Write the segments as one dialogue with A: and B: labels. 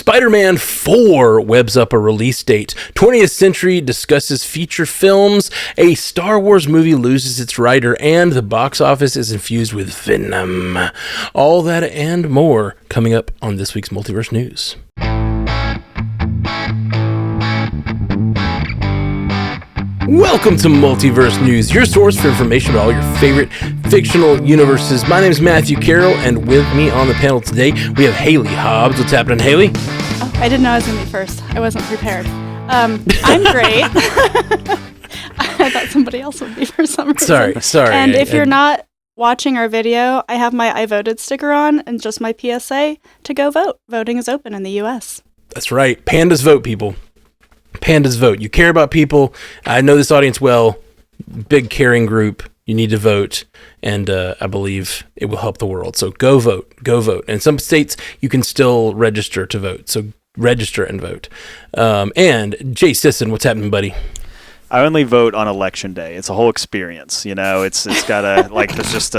A: Spider-Man 4 webs up a release date. 20th Century discusses feature films. A Star Wars movie loses its writer, and the box office is infused with Venom. All that and more coming up on this week's Multiverse News. Welcome to Multiverse News, your source for information about all your favorite fictional universes. My name is Matthew Carroll, and with me on the panel today, we have Haley Hobbs. What's happening, Haley?
B: Oh, I didn't know I was going to be first. I wasn't prepared. I'm great. I thought somebody else would be for some reason.
A: Sorry.
B: And if you're not watching our video, I have my I voted sticker on and just my PSA to go vote. Voting is open in the U.S.
A: That's right. Pandas vote, people. Pandas vote. You care about people. I know this audience well. Big caring group. You need to vote, and I believe it will help the world. So go vote. Go vote. And in some states, you can still register to vote. So register and vote. And Jay Sisson, what's happening, buddy?
C: I only vote on election day. It's a whole experience. You know, it's gotta there's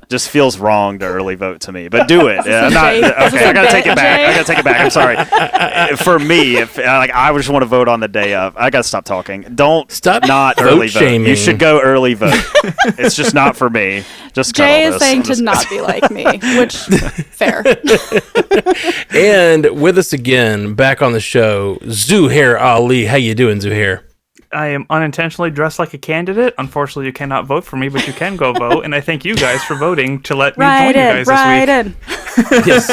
C: just feels wrong to early vote to me, but do it. I'm not, okay, I gotta take it back. I'm sorry. For me, if I just want to vote on the day of, I gotta stop talking. Don't stop. Not early vote.
A: Shaming.
C: You should go early vote. It's just not for me. Just
B: Jay is saying to not be like me, which fair.
A: And with us again, back on the show, Zuhair Ali. How you doing, Zuhair?
D: I am unintentionally dressed like a candidate. Unfortunately, you cannot vote for me, but you can go vote. And I thank you guys for voting to let me join you guys this week.
A: Yes.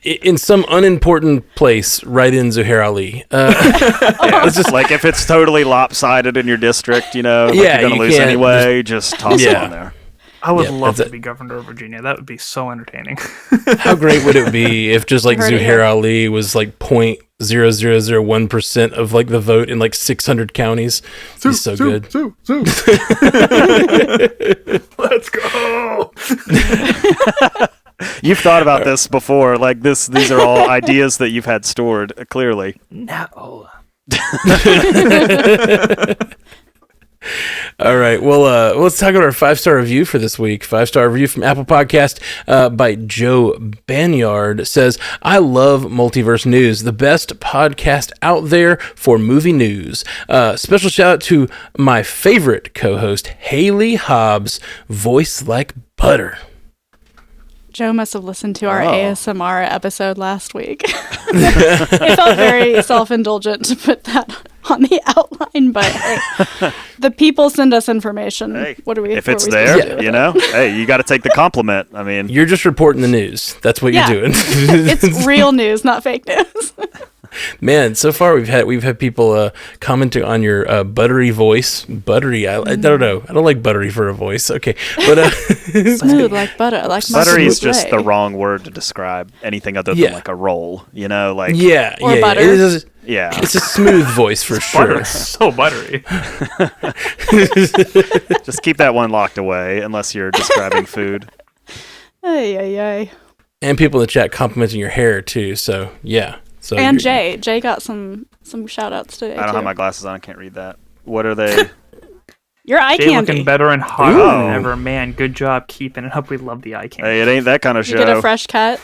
A: In some unimportant place, write in Zuhair Ali.
C: It's just like if it's totally lopsided in your district, you're going to lose anyway, just toss it on there.
D: I would love to be governor of Virginia. That would be so entertaining.
A: How great would it be if just like Zuhair Ali was like 0.0001% of like the vote in like 600 counties? It'd be so good.
D: Let's go.
C: You've thought about this before. Like these are all ideas that you've had stored, clearly.
D: No.
A: All right. Well, let's talk about our 5-star review for this week. 5-star review from Apple Podcast by Joe Banyard says, I love Multiverse News, the best podcast out there for movie news. Special shout out to my favorite co-host, Haley Hobbs, voice like butter.
B: Joe must have listened to our ASMR episode last week. It felt very self-indulgent to put that on the outline, but hey, the people send us information.
C: Hey,
B: what do we?
C: If it's there, hey, you got to take the compliment. I mean,
A: you're just reporting the news. That's what you're doing.
B: It's real news, not fake news.
A: Man, so far we've had people commenting on your buttery voice. Buttery, I don't know. I don't like buttery for a voice. Okay, but
B: smooth like butter. Like
C: buttery is just the wrong word to describe anything other than like a roll. You know, like
B: or butter.
A: It's a smooth voice for sure.
D: So buttery.
C: Just keep that one locked away unless you're describing food.
B: Ay.
A: And people in the chat complimenting your hair too. So yeah. So
B: and Jay got some shout outs today.
C: I don't have my glasses on. I can't read that. What are they?
B: Your eye
D: Jay
B: candy.
D: Looking better and hotter than ever. Man, good job keeping it up. We love the eye candy.
C: Hey, it ain't that kind of show.
B: You get a fresh cut?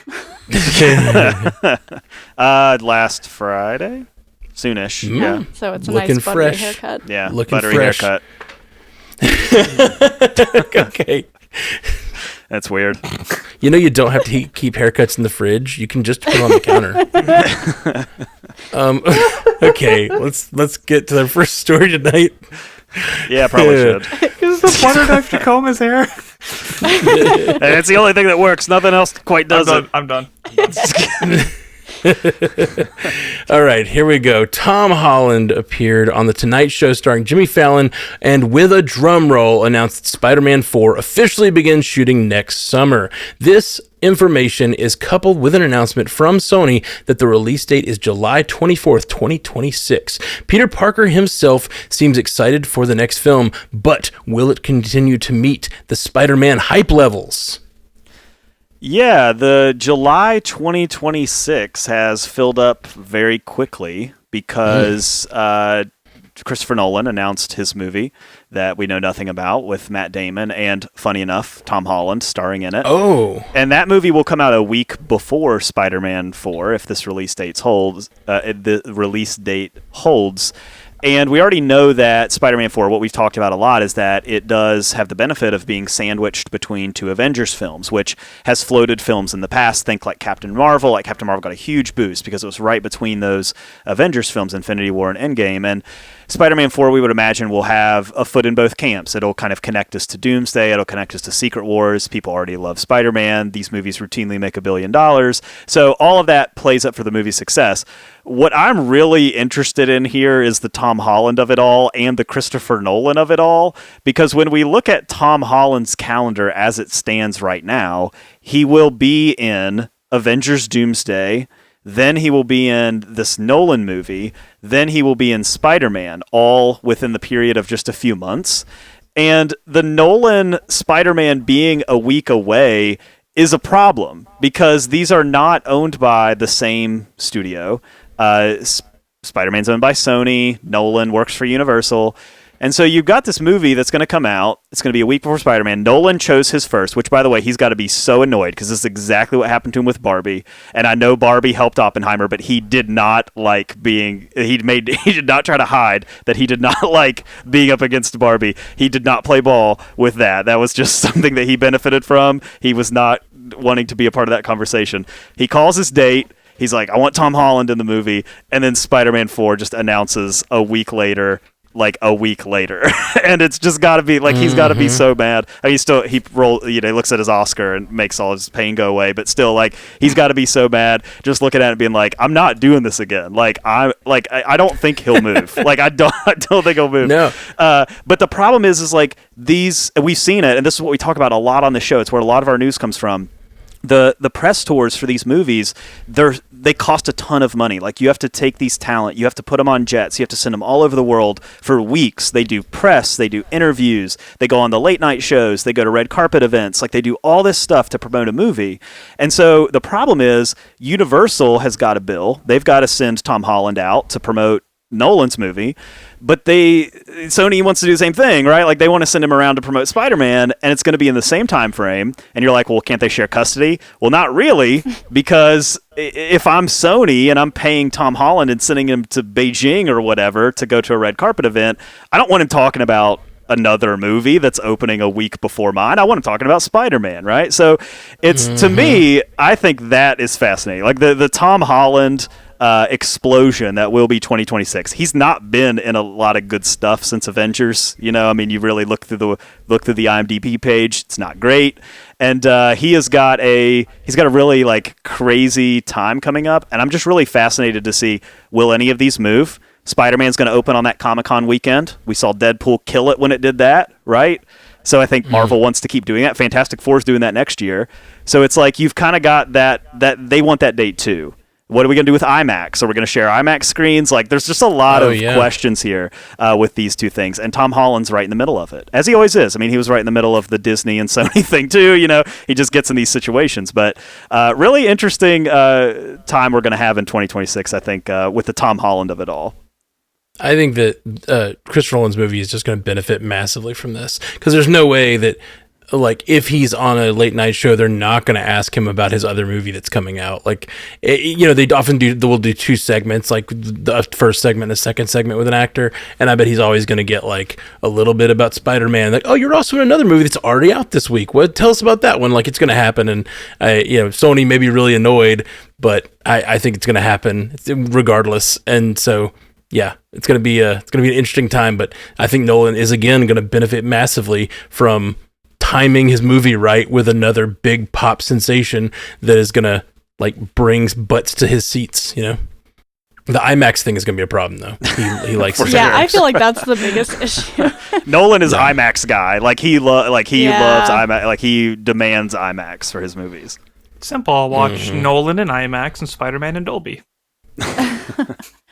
C: Last Friday? Soonish. Yeah.
B: So it's a
A: looking
B: nice buttery
A: fresh.
B: haircut.
C: Yeah,
A: looking
C: buttery
A: fresh.
C: haircut.
A: Okay.
C: That's weird.
A: You know, you don't have to keep haircuts in the fridge. You can just put them on the counter. Okay, let's get to the first story tonight.
C: Yeah, probably should.
D: Is the butter knife to comb his hair?
C: And it's the only thing that works. Nothing else quite does it.
D: I'm done.
A: All right, here we go. Tom Holland appeared on The Tonight Show starring Jimmy Fallon and with a drum roll announced that Spider-Man 4 officially begins shooting next summer. This information is coupled with an announcement from Sony that the release date is July 24th, 2026. Peter Parker himself seems excited for the next film, but will it continue to meet the Spider-Man hype levels?
C: Yeah, the July 2026 has filled up very quickly because Christopher Nolan announced his movie that we know nothing about with Matt Damon and, funny enough, Tom Holland starring in it.
A: Oh.
C: And that movie will come out a week before Spider-Man 4 if this release date holds. And we already know that Spider-Man 4, what we've talked about a lot, is that it does have the benefit of being sandwiched between two Avengers films, which has floated films in the past. Think like Captain Marvel. Like Captain Marvel got a huge boost because it was right between those Avengers films, Infinity War and Endgame. And Spider-Man 4, we would imagine, will have a foot in both camps. It'll kind of connect us to Doomsday. It'll connect us to Secret Wars. People already love Spider-Man. These movies routinely make $1 billion. So all of that plays up for the movie's success. What I'm really interested in here is the Tom Holland of it all and the Christopher Nolan of it all, because when we look at Tom Holland's calendar as it stands right now, he will be in Avengers Doomsday, then he will be in this Nolan movie, then he will be in Spider-Man, all within the period of just a few months. And the Nolan Spider-Man being a week away is a problem because these are not owned by the same studio. Spider-Man's owned by Sony. Nolan works for Universal. And so you've got this movie that's going to come out. It's going to be a week before Spider-Man. Nolan chose his first, which, by the way, he's got to be so annoyed because this is exactly what happened to him with Barbie. And I know Barbie helped Oppenheimer, but he did not like being... He did not try to hide that he did not like being up against Barbie. He did not play ball with that. That was just something that he benefited from. He was not wanting to be a part of that conversation. He calls his date. He's like, I want Tom Holland in the movie. And then Spider-Man 4 just announces a week later. And it's just got to be like, he's got to be so mad. I mean, he looks at his Oscar and makes all his pain go away, but still, like, he's got to be so mad just looking at it being like, I'm not doing this again. I don't think he'll move. I don't think he'll move.
A: No.
C: But the problem is like we've seen it, and this is what we talk about a lot on the show. It's where a lot of our news comes from. The press tours for these movies, they cost a ton of money. Like, you have to take these talent, you have to put them on jets, you have to send them all over the world for weeks. They do press, they do interviews, they go on the late night shows, they go to red carpet events. Like, they do all this stuff to promote a movie. And so the problem is Universal has got a bill. They've got to send Tom Holland out to promote Nolan's movie, but Sony wants to do the same thing, right? Like, they want to send him around to promote Spider-Man, and it's going to be in the same time frame. And you're like, well, can't they share custody? Well, not really, because if I'm Sony and I'm paying Tom Holland and sending him to Beijing or whatever to go to a red carpet event, I don't want him talking about another movie that's opening a week before mine. I want him talking about Spider-Man, right? So it's, to me, I think that is fascinating. Like, the Tom Holland explosion that will be 2026. He's not been in a lot of good stuff since Avengers. You really really look through the IMDb page. It's not great, and he's got a really like crazy time coming up. And I'm just really fascinated to see, will any of these move? Spider-Man's going to open on that Comic-Con weekend. We saw Deadpool kill it when it did that, right? So I think Marvel wants to keep doing that. Fantastic Four's doing that next year. So it's like you've kind of got that they want that date too. What are we going to do with IMAX? Are we going to share IMAX screens? Like, there's just a lot of questions here with these two things. And Tom Holland's right in the middle of it, as he always is. I mean, he was right in the middle of the Disney and Sony thing, too. He just gets in these situations. But really interesting time we're going to have in 2026, I think, with the Tom Holland of it all.
A: I think that Christopher Nolan's movie is just going to benefit massively from this, because there's no way that, like, if he's on a late night show, they're not going to ask him about his other movie that's coming out. Like, they often will do two segments, like the first segment and the second segment with an actor. And I bet he's always going to get like a little bit about Spider-Man. Like, oh, you're also in another movie that's already out this week. Tell us about that one. Like, it's going to happen. And Sony may be really annoyed, but I think it's going to happen regardless. And so, yeah, it's going to be an interesting time. But I think Nolan is again going to benefit massively from timing his movie right with another big pop sensation that is gonna like brings butts to his seats. The IMAX thing is gonna be a problem though. He likes it.
B: Yeah, I feel like that's the biggest issue.
C: Nolan is IMAX guy. He loves IMAX. Like, he demands IMAX for his movies.
D: Simple. I'll watch Nolan in IMAX and Spider-Man in Dolby.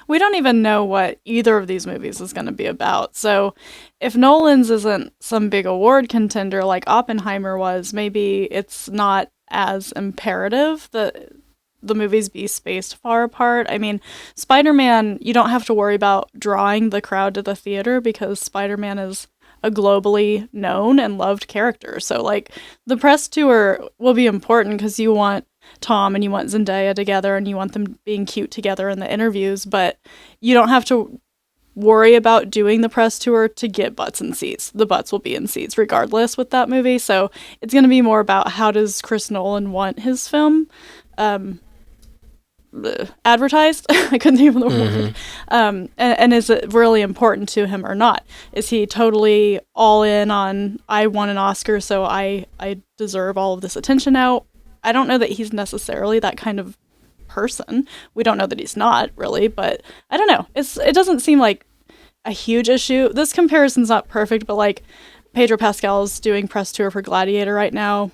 B: We don't even know what either of these movies is going to be about. So if Nolan's isn't some big award contender like Oppenheimer was, maybe it's not as imperative that the movies be spaced far apart. I mean, Spider-Man, you don't have to worry about drawing the crowd to the theater because Spider-Man is a globally known and loved character. So, like, the press tour will be important because you want Tom and you want Zendaya together and you want them being cute together in the interviews, but you don't have to worry about doing the press tour to get butts in seats. The butts will be in seats regardless with that movie. So it's going to be more about how does Chris Nolan want his film advertised. I couldn't think of the word. And is it really important to him or not? Is he totally all in on, I won an Oscar, so I deserve all of this attention now? I don't know that he's necessarily that kind of person. We don't know that he's not really, but I don't know. It doesn't seem like a huge issue. This comparison's not perfect, but like Pedro Pascal's doing press tour for Gladiator right now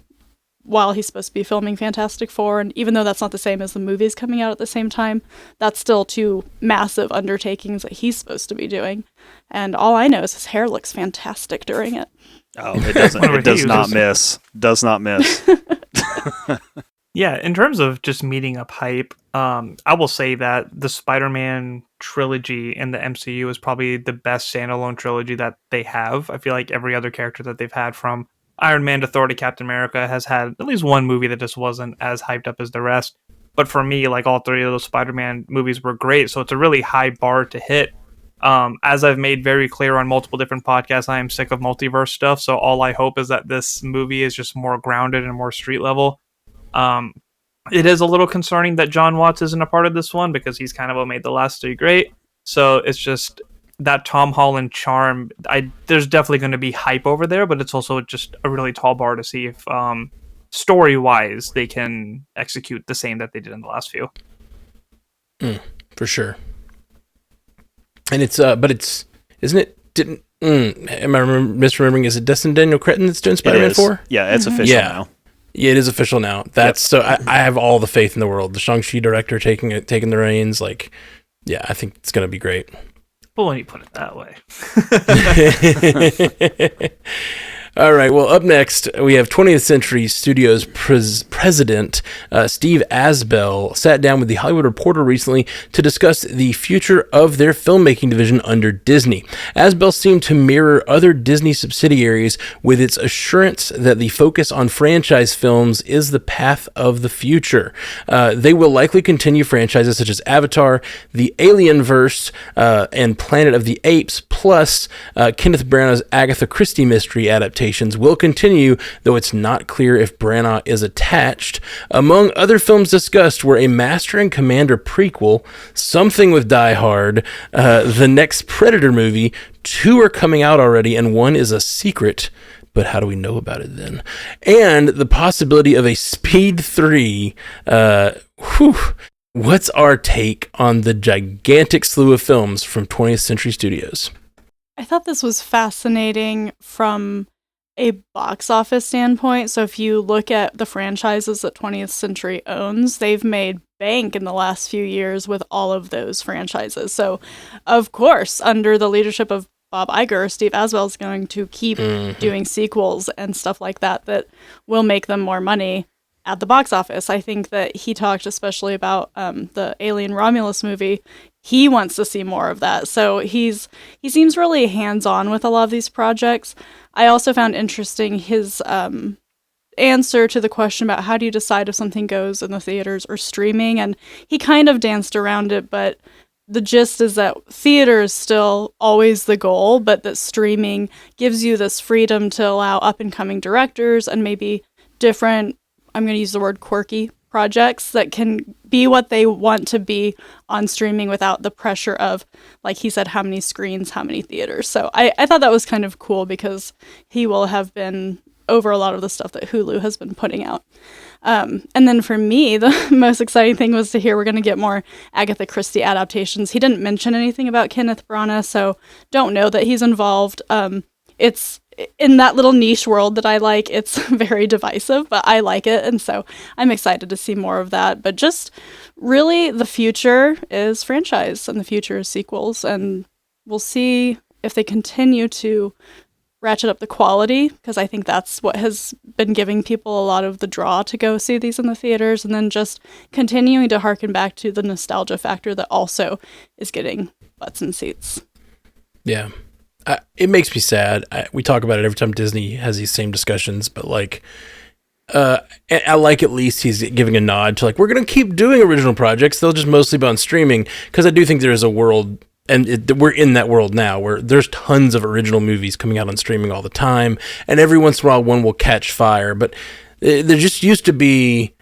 B: while he's supposed to be filming Fantastic Four, and even though that's not the same as the movies coming out at the same time, that's still two massive undertakings that he's supposed to be doing. And all I know is his hair looks fantastic during it.
C: Oh, it doesn't. It does not miss. Does not miss.
D: Yeah, in terms of just meeting up hype, I will say that the Spider-Man trilogy in the MCU is probably the best standalone trilogy that they have. I feel like every other character that they've had, from Iron Man to Thor to Captain America, has had at least one movie that just wasn't as hyped up as the rest. But for me, like, all three of those Spider-Man movies were great, so it's a really high bar to hit. As I've made very clear on multiple different podcasts, I am sick of multiverse stuff, so all I hope is that this movie is just more grounded and more street level. It is a little concerning that John Watts isn't a part of this one because he's kind of what made the last three great. So it's just that Tom Holland charm. There's definitely going to be hype over there, but it's also just a really tall bar to see if story-wise they can execute the same that they did in the last few.
A: For sure. And it's isn't it? Am I misremembering? Is it Destin Daniel Cretton that's doing Spider-Man 4?
C: Yeah, it's official now.
A: Yeah, it is official now. That's so. I have all the faith in the world. The Shang-Chi director taking the reins. Like, yeah, I think it's gonna be great.
D: Well, when you put it that way.
A: All right, well, up next, we have 20th Century Studios president Steve Asbell sat down with The Hollywood Reporter recently to discuss the future of their filmmaking division under Disney. Asbell seemed to mirror other Disney subsidiaries with its assurance that the focus on franchise films is the path of the future. They will likely continue franchises such as Avatar, the Alienverse, and Planet of the Apes, plus Kenneth Branagh's Agatha Christie mystery adaptation will continue, though it's not clear if Branagh is attached. Among other films discussed were a Master and Commander prequel, something with Die Hard, the next Predator movie. 2 are coming out already, and 1 is a secret. But how do we know about it then? And the possibility of a Speed 3. What's our take on the gigantic slew of films from 20th Century Studios?
B: I thought this was fascinating from a box office standpoint. So if you look at the franchises that 20th Century owns, they've made bank in the last few years with all of those franchises. So, of course, under the leadership of Bob Iger, Steve Asbell is going to keep doing sequels and stuff like that will make them more money at the box office. I think that he talked especially about the Alien Romulus movie. He wants to see more of that. So he seems really hands-on with a lot of these projects. I also found interesting his answer to the question about how do you decide if something goes in the theaters or streaming, and he kind of danced around it, but the gist is that theater is still always the goal, but that streaming gives you this freedom to allow up-and-coming directors and maybe different, I'm going to use the word quirky, projects that can be what they want to be on streaming without the pressure of, like he said, how many screens, how many theaters. So I thought that was kind of cool because he will have been over a lot of the stuff that Hulu has been putting out. And then for me, the most exciting thing was to hear we're going to get more Agatha Christie adaptations. He didn't mention anything about Kenneth Branagh, so don't know that he's involved. It's in that little niche world that I like, it's very divisive, but I like it. And so I'm excited to see more of that. But just really the future is franchise and the future is sequels. And we'll see if they continue to ratchet up the quality, because I think that's what has been giving people a lot of the draw to go see these in the theaters, and then just continuing to harken back to the nostalgia factor that also is getting butts in seats.
A: Yeah. It makes me sad. We talk about it every time Disney has these same discussions, but like, I like at least he's giving a nod to like, we're going to keep doing original projects. They'll just mostly be on streaming, because I do think there is a world, and we're in that world now, where there's tons of original movies coming out on streaming all the time, and every once in a while one will catch fire. But there just used to be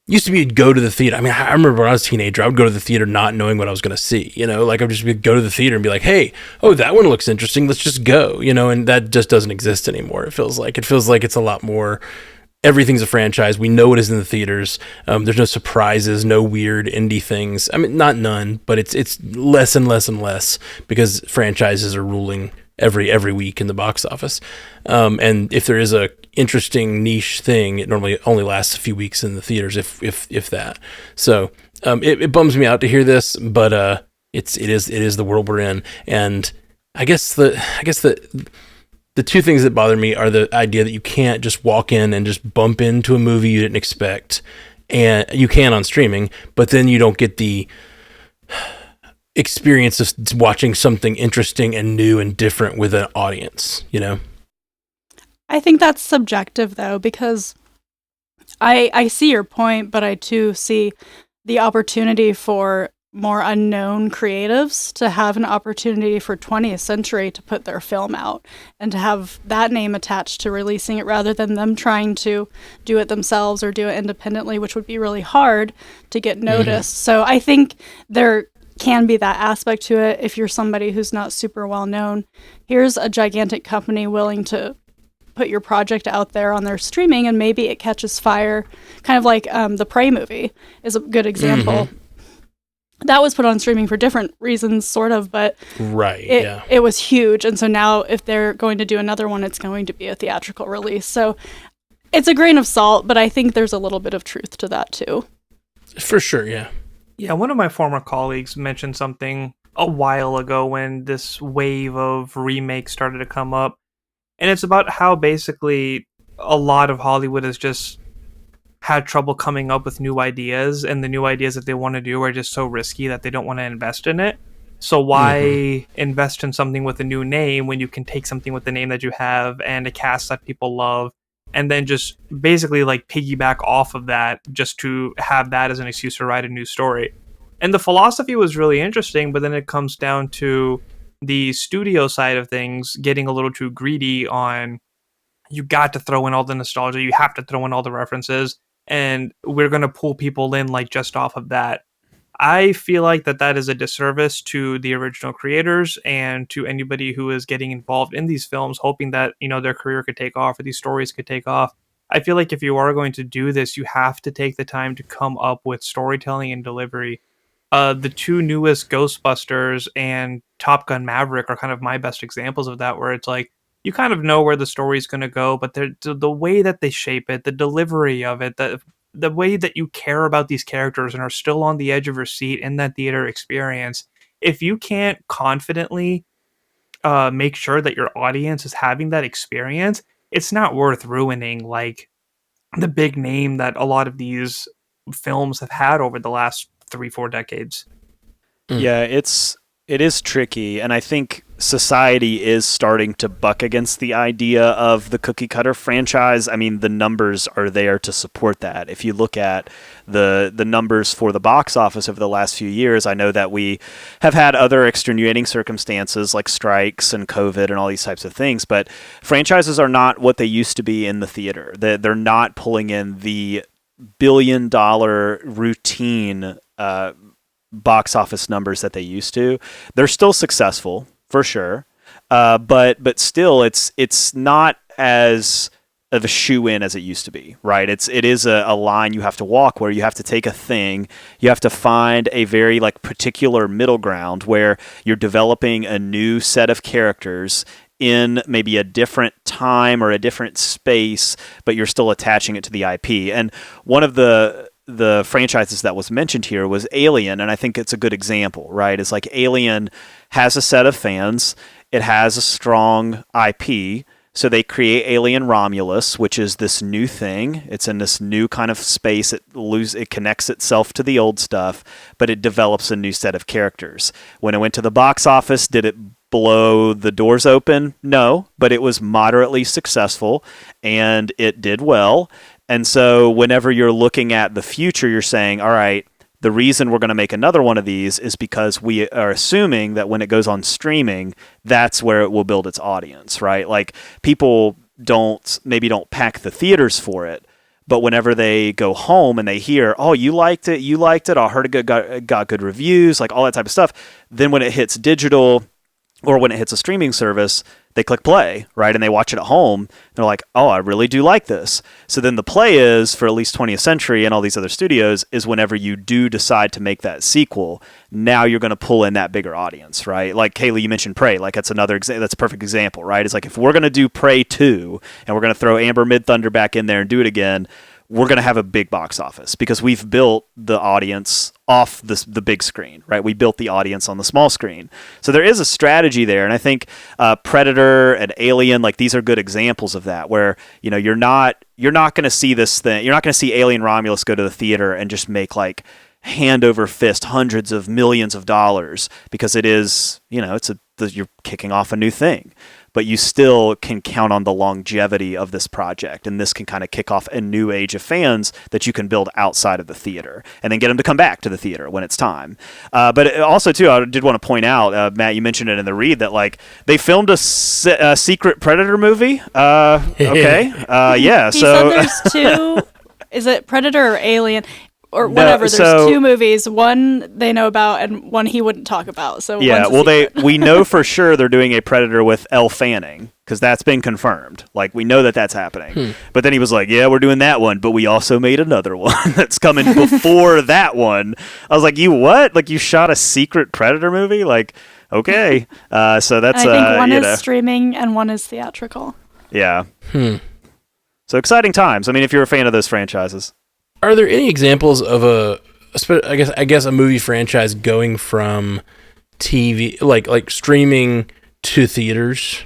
A: you'd go to the theater. I mean, I remember when I was a teenager, I would go to the theater not knowing what I was going to see. Like I would just go to the theater and be like, hey, oh, that one looks interesting, let's just go. And that just doesn't exist anymore. It feels like it's a lot more. Everything's a franchise. We know it is in the theaters. There's no surprises, no weird indie things. I mean, not none, but it's less and less and less, because franchises are ruling every week in the box office. And if there is a interesting niche thing, it normally only lasts a few weeks in the theaters, if that. So it bums me out to hear this, but it is the world we're in. And I guess the two things that bother me are the idea that you can't just walk in and just bump into a movie you didn't expect, and you can on streaming, but then you don't get the experience of watching something interesting and new and different with an audience,
B: I think that's subjective, though, because I see your point, but I too see the opportunity for more unknown creatives to have an opportunity for 20th Century to put their film out and to have that name attached to releasing it, rather than them trying to do it themselves or do it independently, which would be really hard to get noticed. Mm-hmm. So I think there can be that aspect to it. If you're somebody who's not super well known, here's a gigantic company willing to put your project out there on their streaming, and maybe it catches fire, kind of like the Prey movie is a good example. Mm-hmm. That was put on streaming for different reasons, sort of, but it was huge. And so now if they're going to do another one, it's going to be a theatrical release. So it's a grain of salt, but I think there's a little bit of truth to that too.
A: For sure, yeah.
D: Yeah, one of my former colleagues mentioned something a while ago when this wave of remakes started to come up. And it's about how basically a lot of Hollywood has just had trouble coming up with new ideas, and the new ideas that they want to do are just so risky that they don't want to invest in it. So why invest in something with a new name when you can take something with the name that you have and a cast that people love, and then just basically like piggyback off of that just to have that as an excuse to write a new story. And the philosophy was really interesting, but then it comes down to the studio side of things getting a little too greedy on, you got to throw in all the nostalgia, you have to throw in all the references, and we're going to pull people in like just off of that. I feel like that is a disservice to the original creators and to anybody who is getting involved in these films, hoping that, their career could take off or these stories could take off. I feel like if you are going to do this, you have to take the time to come up with storytelling and delivery. The two newest Ghostbusters and Top Gun Maverick are kind of my best examples of that, where it's like, you kind of know where the story's going to go, but the way that they shape it, the delivery of it, the way that you care about these characters and are still on the edge of your seat in that theater experience, if you can't confidently make sure that your audience is having that experience, it's not worth ruining like the big name that a lot of these films have had over the last 3-4 decades.
C: Yeah, it is tricky, and I think society is starting to buck against the idea of the cookie cutter franchise. I mean, the numbers are there to support that. If you look at the numbers for the box office over the last few years, I know that we have had other extenuating circumstances like strikes and COVID and all these types of things, but franchises are not what they used to be in the theater. They're not pulling in the billion-dollar routine box office numbers that they used to. They're still successful for sure, but still it's not as of a shoe-in as it used to be, right? It is a line you have to walk, where you have to take a thing, you have to find a very like particular middle ground where you're developing a new set of characters in maybe a different time or a different space, but you're still attaching it to the IP. And one of the franchises that was mentioned here was Alien, and I think it's a good example, right? It's like Alien has a set of fans, it has a strong IP, So they create Alien Romulus, which is this new thing. It's in this new kind of space. It connects itself to the old stuff, but it develops a new set of characters. When it went to the box office, did it blow the doors open? No, but it was moderately successful, and it did well. And so whenever you're looking at the future, you're saying, all right, the reason we're going to make another one of these is because we are assuming that when it goes on streaming, that's where it will build its audience, right? Like, people don't pack the theaters for it, but whenever they go home and they hear, oh, you liked it, I heard it got good reviews, like all that type of stuff, then when it hits digital or when it hits a streaming service, they click play, right? And they watch it at home. They're like, oh, I really do like this. So then the play is, for at least 20th Century and all these other studios, is whenever you do decide to make that sequel, now you're going to pull in that bigger audience, right? Like, Kaylee, you mentioned Prey. Like, that's that's a perfect example, right? It's like, if we're going to do Prey 2 and we're going to throw Amber Midthunder back in there and do it again, we're going to have a big box office because we've built the audience off the big screen, right? We built the audience on the small screen. So there is a strategy there. And I think Predator and Alien, like, these are good examples of that, where, you know, you're not going to see this thing. You're not going to see Alien Romulus go to the theater and just make, like, hand over fist hundreds of millions of dollars, because it is, you know, you're kicking off a new thing. But you still can count on the longevity of this project, and this can kind of kick off a new age of fans that you can build outside of the theater, and then get them to come back to the theater when it's time. But also, too, I did want to point out, Matt, you mentioned it in the read, that, like, they filmed a secret Predator movie. Okay, yeah.
B: He said there's two. Is it Predator or Alien? Or whatever. There's two movies. One they know about, and one he wouldn't talk about. So
C: yeah, well, we know for sure they're doing a Predator with Elle Fanning, because that's been confirmed. Like, we know that that's happening. But then he was like, "Yeah, we're doing that one, but we also made another one that's coming before that one." I was like, "You what? Like, you shot a secret Predator movie? Like, okay." So that's.
B: And I think one is streaming and one is theatrical.
C: Yeah. So exciting times. I mean, if you're a fan of those franchises.
A: Are there any examples of I guess a movie franchise going from TV, like streaming, to theaters,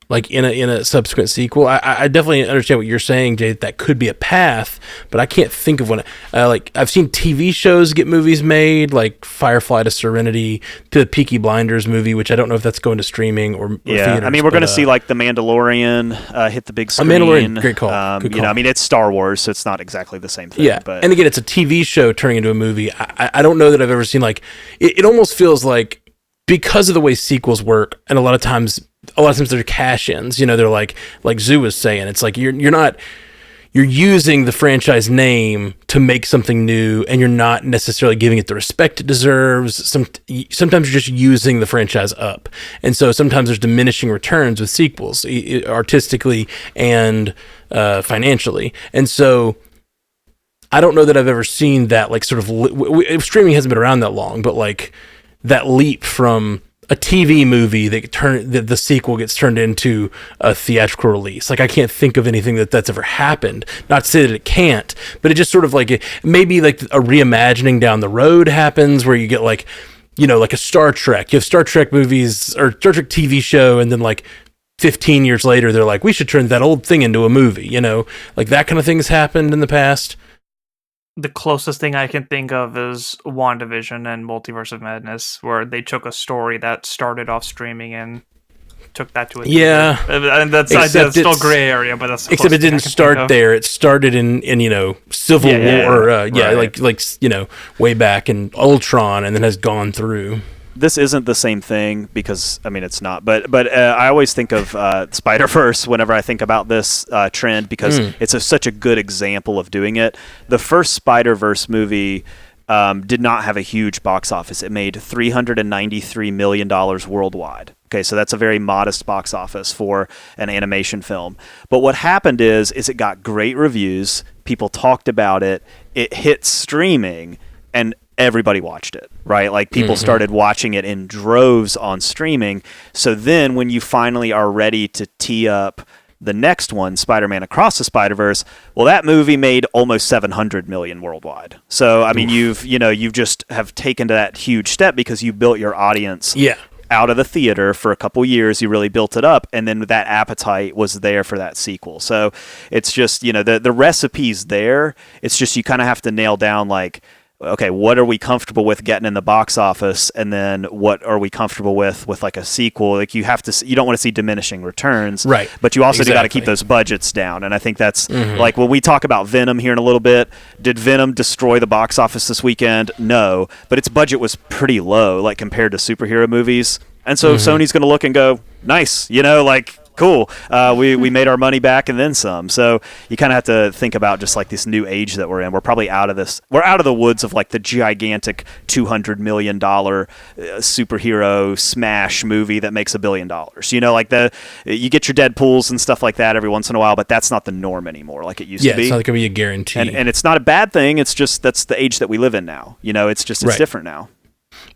A: like in a subsequent sequel? I definitely understand what you're saying, Jay. That could be a path, but I can't think of one. Like, I've seen TV shows get movies made, like Firefly to Serenity to the Peaky Blinders movie, which I don't know if that's going to streaming or theaters.
C: I mean, we're going to see, like, The Mandalorian hit the big screen.
A: Mandalorian, great call. Good call.
C: You know, I mean, it's Star Wars, so it's not exactly the same thing.
A: Yeah,
C: but.
A: And again, it's a TV show turning into a movie. I don't know that I've ever seen, like, it almost feels like, because of the way sequels work, and a lot of times they're cash-ins. You know, they're like Zoo was saying, it's like you're using the franchise name to make something new, and you're not necessarily giving it the respect it deserves. Sometimes you're just using the franchise up, and so sometimes there's diminishing returns with sequels, artistically and financially. And so I don't know that I've ever seen that, like, sort of streaming hasn't been around that long, but like that leap from a TV movie that the sequel gets turned into a theatrical release. Like, I can't think of anything that's ever happened. Not to say that it can't, but it just sort of like, maybe like a reimagining down the road happens, where you get, like, you know, like a Star Trek. You have Star Trek movies or Star Trek TV show, and then like 15 years later, they're like, we should turn that old thing into a movie. You know, like that kind of thing has happened in the past.
D: The closest thing I can think of is WandaVision and Multiverse of Madness, where they took a story that started off streaming and took that to a
A: theater.
D: And that's still gray area, but that's
A: except it didn't start there. It started in you know, Civil War, right. like you know, way back in Ultron, and then has gone through.
C: This isn't the same thing, because, I mean, it's not. But I always think of Spider-Verse whenever I think about this trend, because it's such a good example of doing it. The first Spider-Verse movie did not have a huge box office. It made $393 million worldwide. Okay, so that's a very modest box office for an animation film. But what happened is it got great reviews. People talked about it. It hit streaming, and everybody watched it, right? Like, people started watching it in droves on streaming. So then when you finally are ready to tee up the next one, Spider-Man Across the Spider-Verse, well, that movie made almost 700 million worldwide. So, I mean, you've just have taken to that huge step because you built your audience out of the theater for a couple years, you really built it up, and then that appetite was there for that sequel. So it's just, the recipe's there. It's just you kind of have to nail down, like, okay, what are we comfortable with getting in the box office, and then what are we comfortable with like a sequel? Like you don't want to see diminishing returns,
A: right?
C: But you also got to keep those budgets down. And I think that's like when we talk about Venom here in a little bit. Did Venom destroy the box office this weekend? No, but its budget was pretty low, like compared to superhero movies. And so Sony's going to look and go, nice, like, cool. We made our money back and then some. So you kind of have to think about just like this new age that we're in. We're probably out of this. We're out of the woods of like the gigantic $200 million superhero smash movie that makes $1 billion. Like you get your Deadpools and stuff like that every once in a while, but that's not the norm anymore like it used to be.
A: Yeah, it's not going to be a guarantee.
C: And it's not a bad thing. It's just that's the age that we live in now. It's different now.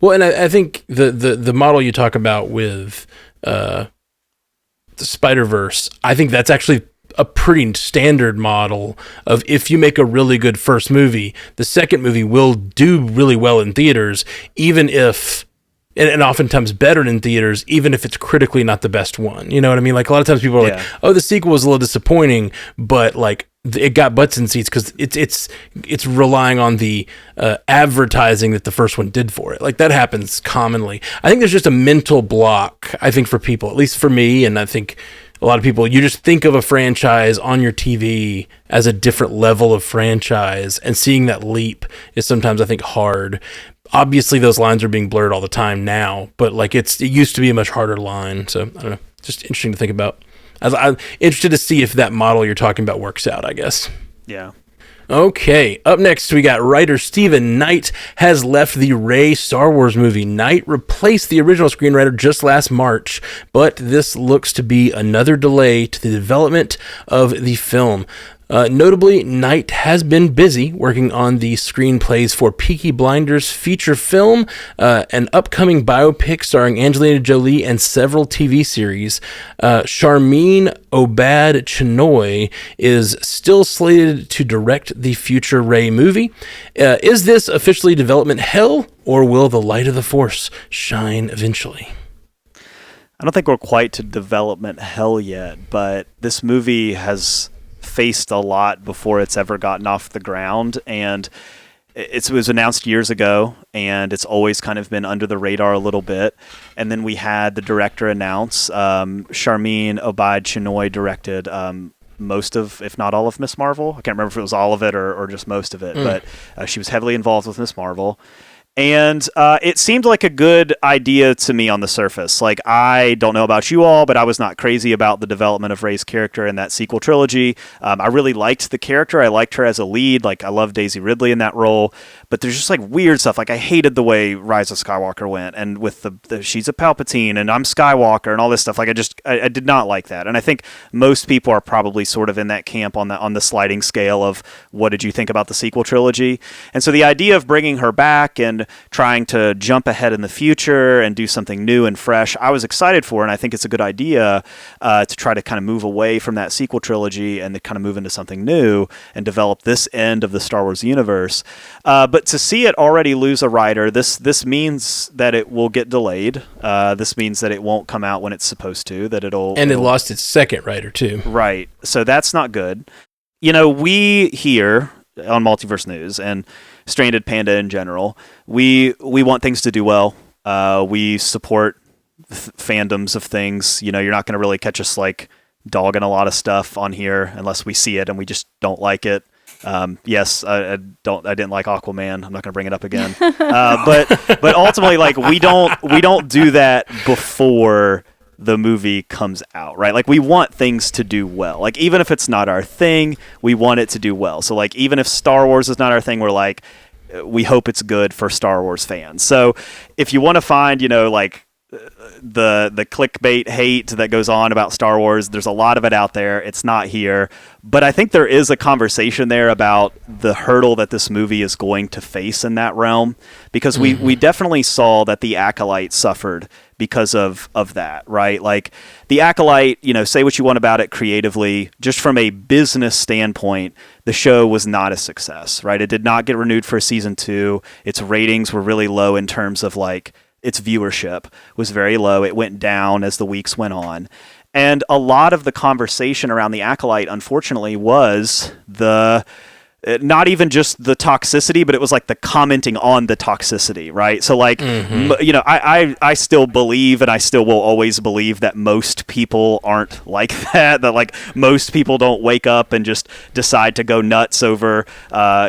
A: Well, and I think the model you talk about with the Spider-Verse, I think that's actually a pretty standard model of if you make a really good first movie, the second movie will do really well in theaters, even if, and oftentimes better in theaters, even if it's critically not the best one. You know what I mean? Like a lot of times people are like, oh, the sequel was a little disappointing, but like it got butts in seats because it's relying on the advertising that the first one did for it. Like that happens commonly. I think there's just a mental block, I think, for people, at least for me, and I think a lot of people, you just think of a franchise on your TV as a different level of franchise, and seeing that leap is sometimes, I think, hard. Obviously, those lines are being blurred all the time now, but like it used to be a much harder line. So I don't know, just interesting to think about. I'm interested to see if that model you're talking about works out, I guess.
C: Yeah.
A: Okay, up next we got writer Stephen Knight has left the Rey Star Wars movie. Knight replaced the original screenwriter just last March, but this looks to be another delay to the development of the film. Notably, Knight has been busy working on the screenplays for Peaky Blinders feature film, an upcoming biopic starring Angelina Jolie, and several TV series. Sharmeen Obaid-Chinoy is still slated to direct the future Rey movie. Is this officially development hell, or will the light of the Force shine eventually?
C: I don't think we're quite to development hell yet, but this movie has faced a lot before it's ever gotten off the ground, and it was announced years ago, and it's always kind of been under the radar a little bit. And then we had the director announce. Sharmeen Obaid-Chinoy directed most of, if not all of, Miss Marvel. I can't remember if it was all of it or just most of it, but she was heavily involved with Miss Marvel. And it seemed like a good idea to me on the surface. Like, I don't know about you all, but I was not crazy about the development of Rey's character in that sequel trilogy. I really liked the character. I liked her as a lead. Like, I love Daisy Ridley in that role. But there's just, like, weird stuff. Like, I hated the way Rise of Skywalker went. And with the she's a Palpatine, and I'm Skywalker, and all this stuff. Like, I did not like that. And I think most people are probably sort of in that camp on the sliding scale of what did you think about the sequel trilogy. And so the idea of bringing her back and trying to jump ahead in the future and do something new and fresh, I was excited for, and I think it's a good idea to try to kind of move away from that sequel trilogy and to kind of move into something new and develop this end of the Star Wars universe. But to see it already lose a writer, this means that it will get delayed. This means that it won't come out when it's supposed to. That it'll
A: lost its second writer too.
C: Right. So that's not good. We here on Multiverse News and Stranded Panda in general, we want things to do well. We support fandoms of things. You're not going to really catch us like dogging a lot of stuff on here unless we see it and we just don't like it. Yes, I didn't like Aquaman. I'm not going to bring it up again. But ultimately, like we don't do that before the movie comes out, right? Like, we want things to do well. Like, even if it's not our thing, we want it to do well. So, like, even if Star Wars is not our thing, we're like, we hope it's good for Star Wars fans. So, if you want to find, like, the clickbait hate that goes on about Star Wars, there's a lot of it out there. It's not here. But I think there is a conversation there about the hurdle that this movie is going to face in that realm, because we definitely saw that The Acolyte suffered because of that, right? Like, The Acolyte, say what you want about it creatively, just from a business standpoint, the show was not a success, right? It did not get renewed for season 2. Its ratings were really low in terms of like its viewership was very low. It went down as the weeks went on. And a lot of the conversation around The Acolyte, unfortunately, was not even just the toxicity, but it was like the commenting on the toxicity, right? So like, you know, I still believe, and I still will always believe, that most people aren't like that like most people don't wake up and just decide to go nuts over,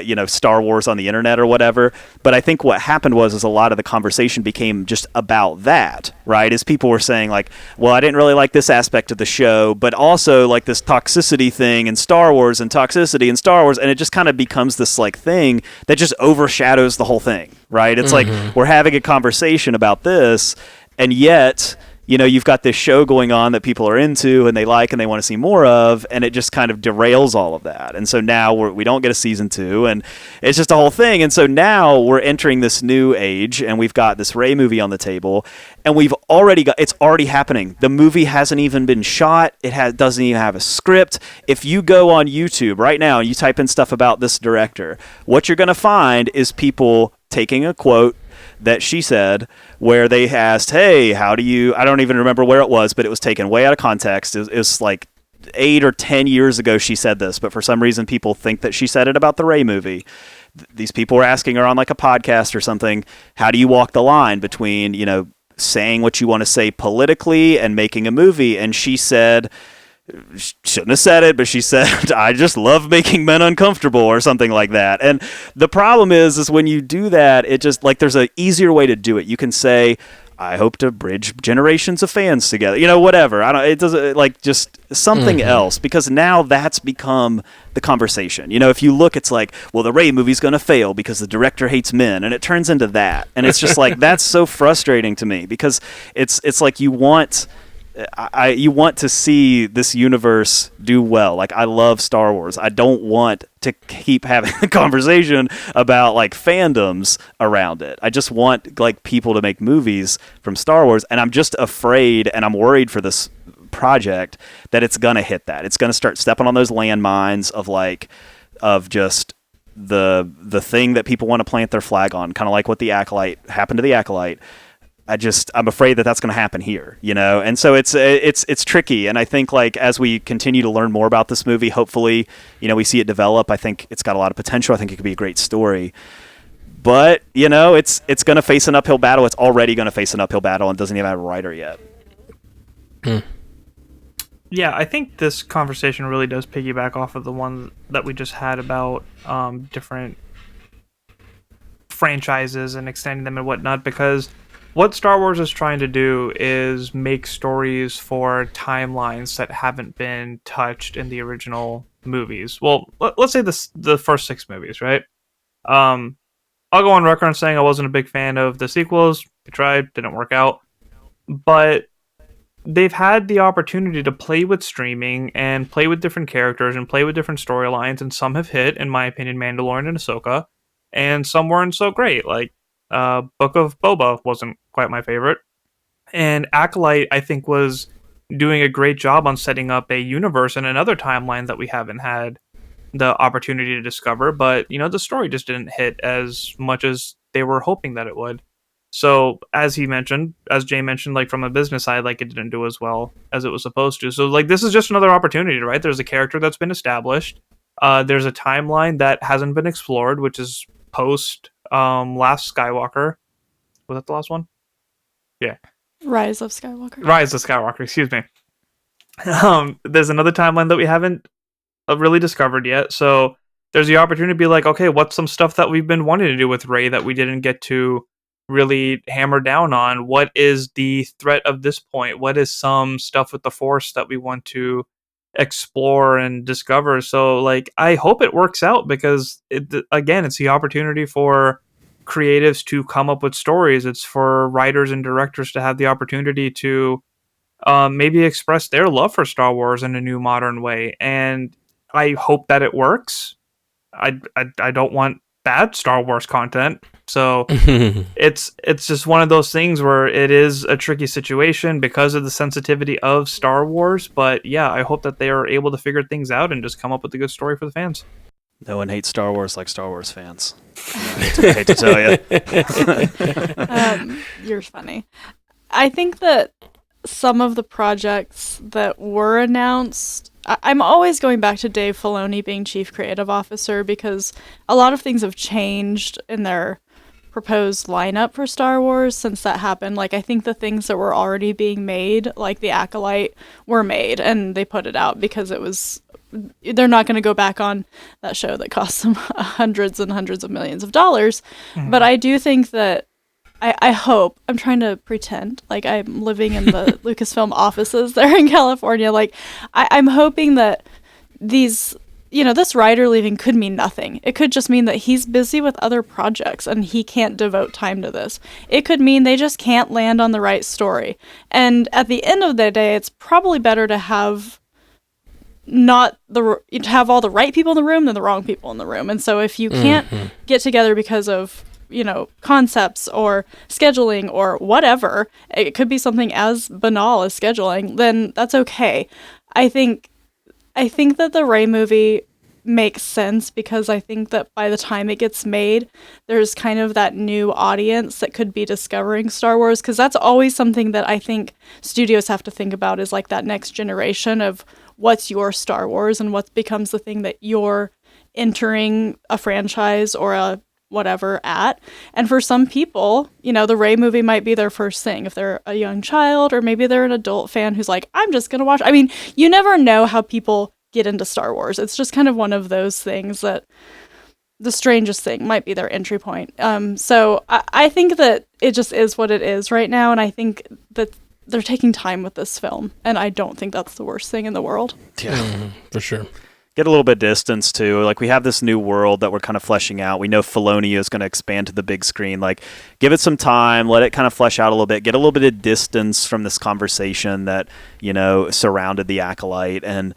C: you know, Star Wars on the internet or whatever. But I think what happened is a lot of the conversation became just about that, right? As people were saying like, well, I didn't really like this aspect of the show, but also like this toxicity thing in Star Wars and toxicity in Star Wars, and it just kind of becomes this like thing that just overshadows the whole thing, right? It's like we're having a conversation about this, and yet, you know, you've got this show going on that people are into and they like and they want to see more of, and it just kind of derails all of that. And so now we don't get a season 2, and it's just a whole thing. And so now we're entering this new age, and we've got this Rey movie on the table, and it's already happening. The movie hasn't even been shot. It doesn't even have a script. If you go on YouTube right now and you type in stuff about this director, what you're going to find is people taking a quote that she said, where they asked, hey, how do you, I don't even remember where it was, but it was taken way out of context. It was like 8 or 10 years ago she said this, but for some reason people think that she said it about the Rey movie. These people were asking her on like a podcast or something, how do you walk the line between, you know, saying what you want to say politically and making a movie? And she said, shouldn't have said it, but she said, I just love making men uncomfortable, or something like that. And the problem is when you do that, it just, like, there's an easier way to do it. You can say, I hope to bridge generations of fans together, you know, whatever. It doesn't, like, just something else, because now that's become the conversation. You know, if you look, it's like, well, the Rey movie's going to fail because the director hates men, and it turns into that. And it's just like, that's so frustrating to me, because it's like you want to see this universe do well. Like, I love Star Wars. I don't want to keep having a conversation about like fandoms around it. I just want like people to make movies from Star Wars, and I'm just afraid and I'm worried for this project that it's gonna hit that. It's gonna start stepping on those landmines of just the thing that people want to plant their flag on, kind of like what happened to the Acolyte. I'm afraid that that's going to happen here, you know? And so it's tricky. And I think, like, as we continue to learn more about this movie, hopefully, you know, we see it develop. I think it's got a lot of potential. I think it could be a great story. But, you know, it's going to face an uphill battle. It's already going to face an uphill battle and doesn't even have a writer yet.
D: Yeah, I think this conversation really does piggyback off of the one that we just had about different franchises and extending them and whatnot, because what Star Wars is trying to do is make stories for timelines that haven't been touched in the original movies. Well, let's say the first 6 movies, right? I'll go on record on saying I wasn't a big fan of the sequels. I tried, didn't work out. But they've had the opportunity to play with streaming and play with different characters and play with different storylines, and some have hit, in my opinion, Mandalorian and Ahsoka, and some weren't so great, like Book of Boba wasn't quite my favorite. And Acolyte, I think, was doing a great job on setting up a universe and another timeline that we haven't had the opportunity to discover. But, you know, the story just didn't hit as much as they were hoping that it would. So, as Jay mentioned, like, from a business side, like, it didn't do as well as it was supposed to. So, like, this is just another opportunity, right? There's a character that's been established. There's a timeline that hasn't been explored, which is post Last Skywalker. Was that the last one? Yeah.
B: Rise of Skywalker,
D: excuse me. There's another timeline that we haven't really discovered yet. So there's the opportunity to be like, okay, what's some stuff that we've been wanting to do with Rey that we didn't get to really hammer down on? What is the threat of this point? What is some stuff with the Force that we want to explore and discover? So, like, I hope it works out, because it's the opportunity for creatives to come up with stories. It's for writers and directors to have the opportunity to maybe express their love for Star Wars in a new modern way. And I hope that it works. I don't want bad Star Wars content. So it's just one of those things where it is a tricky situation because of the sensitivity of Star Wars. But yeah, I hope that they are able to figure things out and just come up with a good story for the fans.
C: No one hates Star Wars like Star Wars fans. I hate to tell you.
B: You're funny. I think that some of the projects that were announced, I'm always going back to Dave Filoni being chief creative officer because a lot of things have changed in their proposed lineup for Star Wars since that happened. Like, I think the things that were already being made, like The Acolyte, were made and they put it out because they're not going to go back on that show that cost them hundreds and hundreds of millions of dollars. Mm-hmm. But I do think that I hope, I'm trying to pretend like I'm living in the Lucasfilm offices there in California. Like, I'm hoping that this writer leaving could mean nothing. It could just mean that he's busy with other projects and he can't devote time to this. It could mean they just can't land on the right story. And at the end of the day, it's probably better to have have all the right people in the room than the wrong people in the room. And so if you can't get together because of concepts or scheduling or whatever, it could be something as banal as scheduling, then that's okay. I think that the Rey movie makes sense because I think that by the time it gets made, there's kind of that new audience that could be discovering Star Wars, because that's always something that I think studios have to think about, is like that next generation of what's your Star Wars and what becomes the thing that you're entering a franchise or a whatever at. And for some people, the Rey movie might be their first thing if they're a young child, or maybe they're an adult fan who's like, I'm just gonna watch. I mean, you never know how people get into Star Wars. It's just kind of one of those things that the strangest thing might be their entry point. So I think that it just is what it is right now, and I think that they're taking time with this film, and I don't think that's the worst thing in the world.
C: Yeah,
A: for sure.
C: Get a little bit of distance too. Like, we have this new world that we're kind of fleshing out. We know Filoni is going to expand to the big screen. Like, give it some time, let it kind of flesh out a little bit, get a little bit of distance from this conversation that, surrounded The Acolyte, and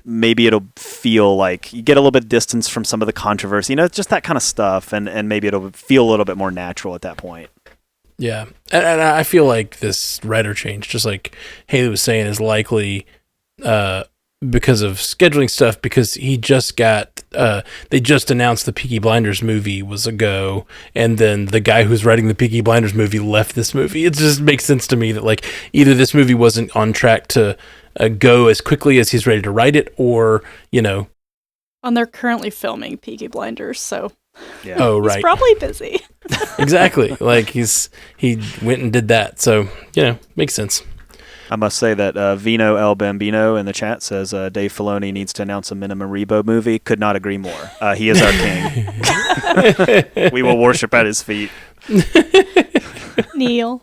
C: maybe it'll feel like you get a little bit of distance from some of the controversy, just that kind of stuff, and maybe it'll feel a little bit more natural at that point.
A: Yeah. And I feel like this writer change, just like Haley was saying, is likely because of scheduling stuff, because he just got they just announced the Peaky Blinders movie was a go, and then the guy who's writing the Peaky Blinders movie left this movie. It just makes sense to me that, like, either this movie wasn't on track to go as quickly as he's ready to write it, or
B: and they're currently filming Peaky Blinders, so
C: yeah.
A: Oh, right,
B: he's probably busy.
A: Exactly. Like, he went and did that, so makes sense.
C: I must say that Vino El Bambino in the chat says Dave Filoni needs to announce a Minimum Rebo movie. Could not agree more. He is our king. We will worship at his feet.
B: Neil.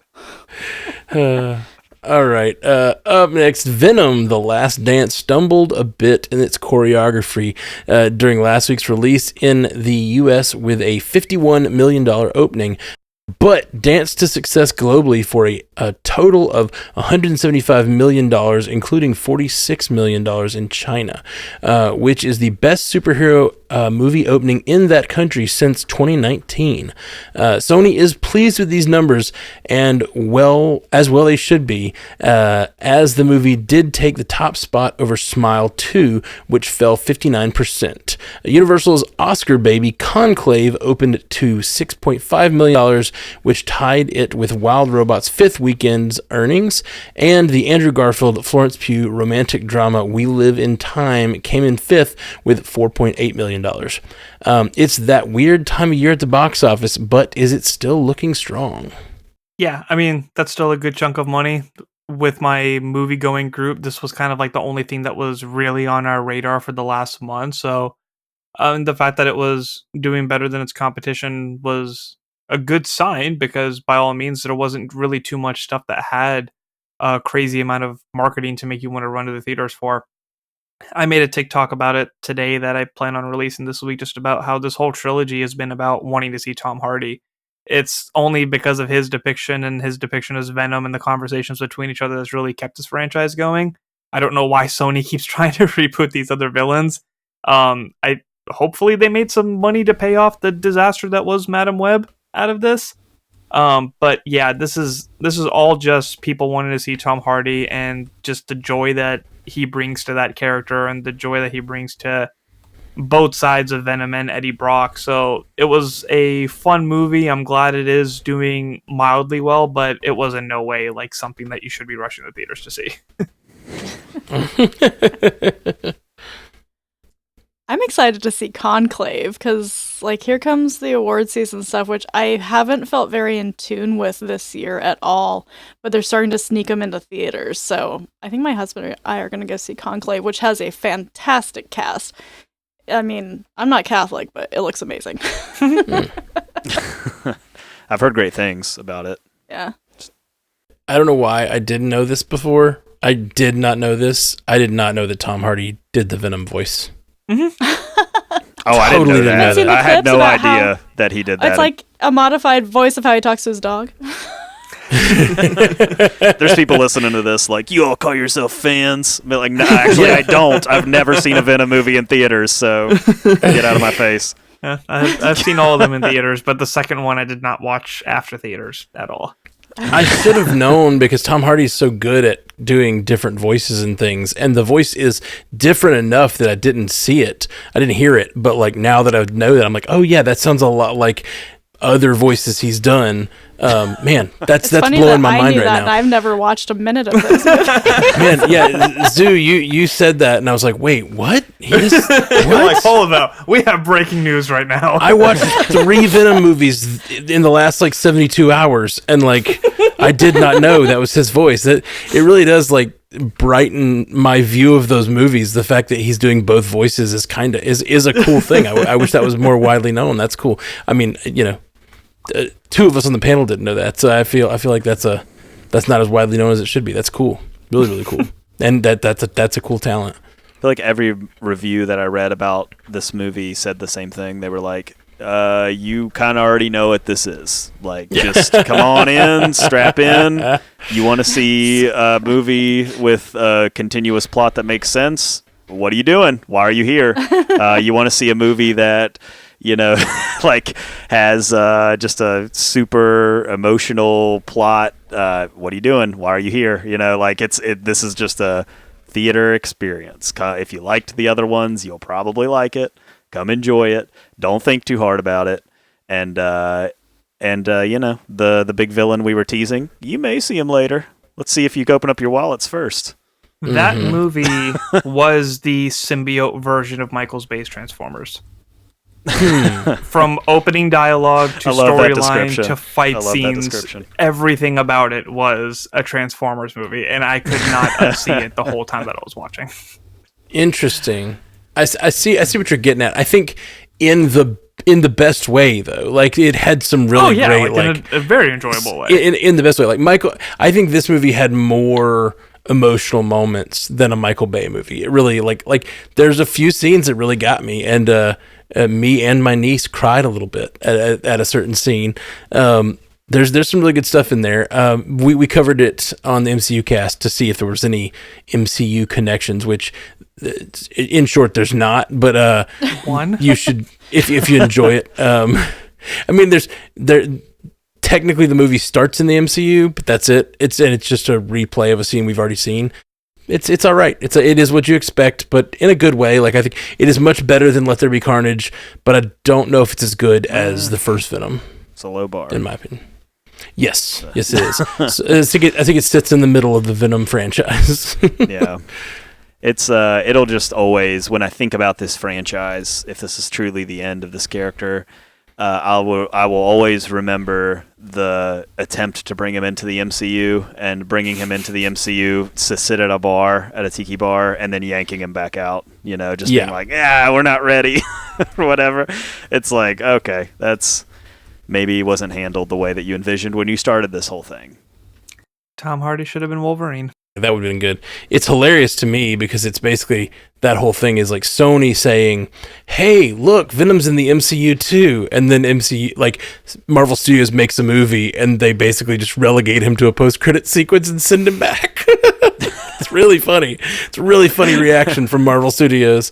A: All right. Up next, Venom: The Last Dance stumbled a bit in its choreography during last week's release in the U.S. with a $51 million opening, but danced to success globally for a total of $175 million, including $46 million in China, which is the best superhero movie opening in that country since 2019. Sony is pleased with these numbers, and well they should be, as the movie did take the top spot over Smile 2, which fell 59%. Universal's Oscar baby Conclave opened to $6.5 million, which tied it with Wild Robot's fifth weekend's earnings, and the Andrew Garfield Florence Pugh romantic drama We Live in Time came in fifth with $4.8 million. It's that weird time of year at the box office, but is it still looking strong?
D: Yeah, I mean, that's still a good chunk of money. With my movie-going group, this was kind of like the only thing that was really on our radar for the last month. So the fact that it was doing better than its competition was a good sign, because by all means, there wasn't really too much stuff that had a crazy amount of marketing to make you want to run to the theaters for. I made a TikTok about it today that I plan on releasing this week, just about how this whole trilogy has been about wanting to see Tom Hardy. It's only because of his depiction and his depiction as Venom and the conversations between each other that's really kept this franchise going. I don't know why Sony keeps trying to reboot these other villains. Hopefully they made some money to pay off the disaster that was Madam Web out of this. But yeah, this is all just people wanting to see Tom Hardy, and just the joy that he brings to that character, and the joy that he brings to both sides of Venom and Eddie Brock. So it was a fun movie. I'm glad it is doing mildly well, but it was in no way like something that you should be rushing to theaters to see.
B: I'm excited to see Conclave because, like, here comes the award season stuff, which I haven't felt very in tune with this year at all. But they're starting to sneak them into theaters, so I think my husband and I are going to go see Conclave, which has a fantastic cast. I mean, I'm not Catholic, but it looks amazing.
C: I've heard great things about it.
B: Yeah.
A: I don't know why I didn't know this before. I did not know this. I did not know that Tom Hardy did the Venom voice.
C: Mm-hmm. I didn't know that. I had no idea that he did that.
B: It's like a modified voice of how he talks to his dog.
C: There's people listening to this like, you all call yourself fans? But like, no, actually, I don't. I've never seen a Venom movie in theaters, so get out of my face.
D: I've seen all of them in theaters, but the second one I did not watch after theaters at all.
A: I should have known because Tom Hardy's so good at doing different voices and things, and the voice is different enough that I didn't see it. I didn't hear it, but like now that I know that, I'm like, oh yeah, that sounds a lot like other voices he's done. Man, that's blowing my mind right now.
B: And I've never watched a minute of this.
A: Man, yeah, Zoo, you said that, and I was like, wait, what? What?
D: Like, hold up, we have breaking news right now.
A: I watched 3 Venom movies in the last like 72 hours, and like I did not know that was his voice. It really does like brighten my view of those movies. The fact that he's doing both voices is a cool thing. I wish that was more widely known. That's cool. I mean, you know. 2 of us on the panel didn't know that, so I feel like that's not as widely known as it should be. That's cool, really, really cool, and that's a cool talent.
C: I feel like every review that I read about this movie said the same thing. They were like, "You kind of already know what this is. Like, just come on in, strap in. You want to see a movie with a continuous plot that makes sense? What are you doing? Why are you here? You want to see a movie that." You know, like has just a super emotional plot. What are you doing? Why are you here? You know, like this is just a theater experience. If you liked the other ones, you'll probably like it. Come enjoy it. Don't think too hard about it. And you know, the big villain we were teasing, you may see him later. Let's see if you can open up your wallets first.
D: That movie was the symbiote version of Michael Bay's Transformers. From opening dialogue to storyline to fight scenes, everything about it was a Transformers movie, and I could not unsee it the whole time that I was watching.
A: Interesting. I see what you're getting at. I think in the best way though. Like it had some really great, like
D: in a very enjoyable way.
A: In the best way. Like Michael, I think this movie had more emotional moments than a Michael Bay movie. It really like there's a few scenes that really got me, and me and my niece cried a little bit at a certain scene. There's some really good stuff in there. We covered it on the MCU cast to see if there was any MCU connections, which in short there's not, but
D: one
A: you should if you enjoy it. I mean there technically the movie starts in the MCU, but that's it. It's just a replay of a scene we've already seen. It's all right. It is what you expect, but in a good way. Like I think it is much better than Let There Be Carnage, but I don't know if it's as good as the first Venom.
C: It's a low bar,
A: in my opinion. Yes, it is. So, I think it sits in the middle of the Venom franchise.
C: Yeah, it's it'll just always, when I think about this franchise, if this is truly the end of this character, I will always remember the attempt to bring him into the MCU and bringing him into the MCU to sit at a tiki bar, and then yanking him back out. You know, just being like, "Yeah, we're not ready," or whatever. It's like, okay, that's maybe wasn't handled the way that you envisioned when you started this whole thing.
D: Tom Hardy should have been Wolverine.
A: That would have been good. It's hilarious to me because it's basically that whole thing is like Sony saying, "Hey, look, Venom's in the MCU too," and then Marvel Studios makes a movie and they basically just relegate him to a post-credit sequence and send him back. It's really funny. It's a really funny reaction from Marvel Studios.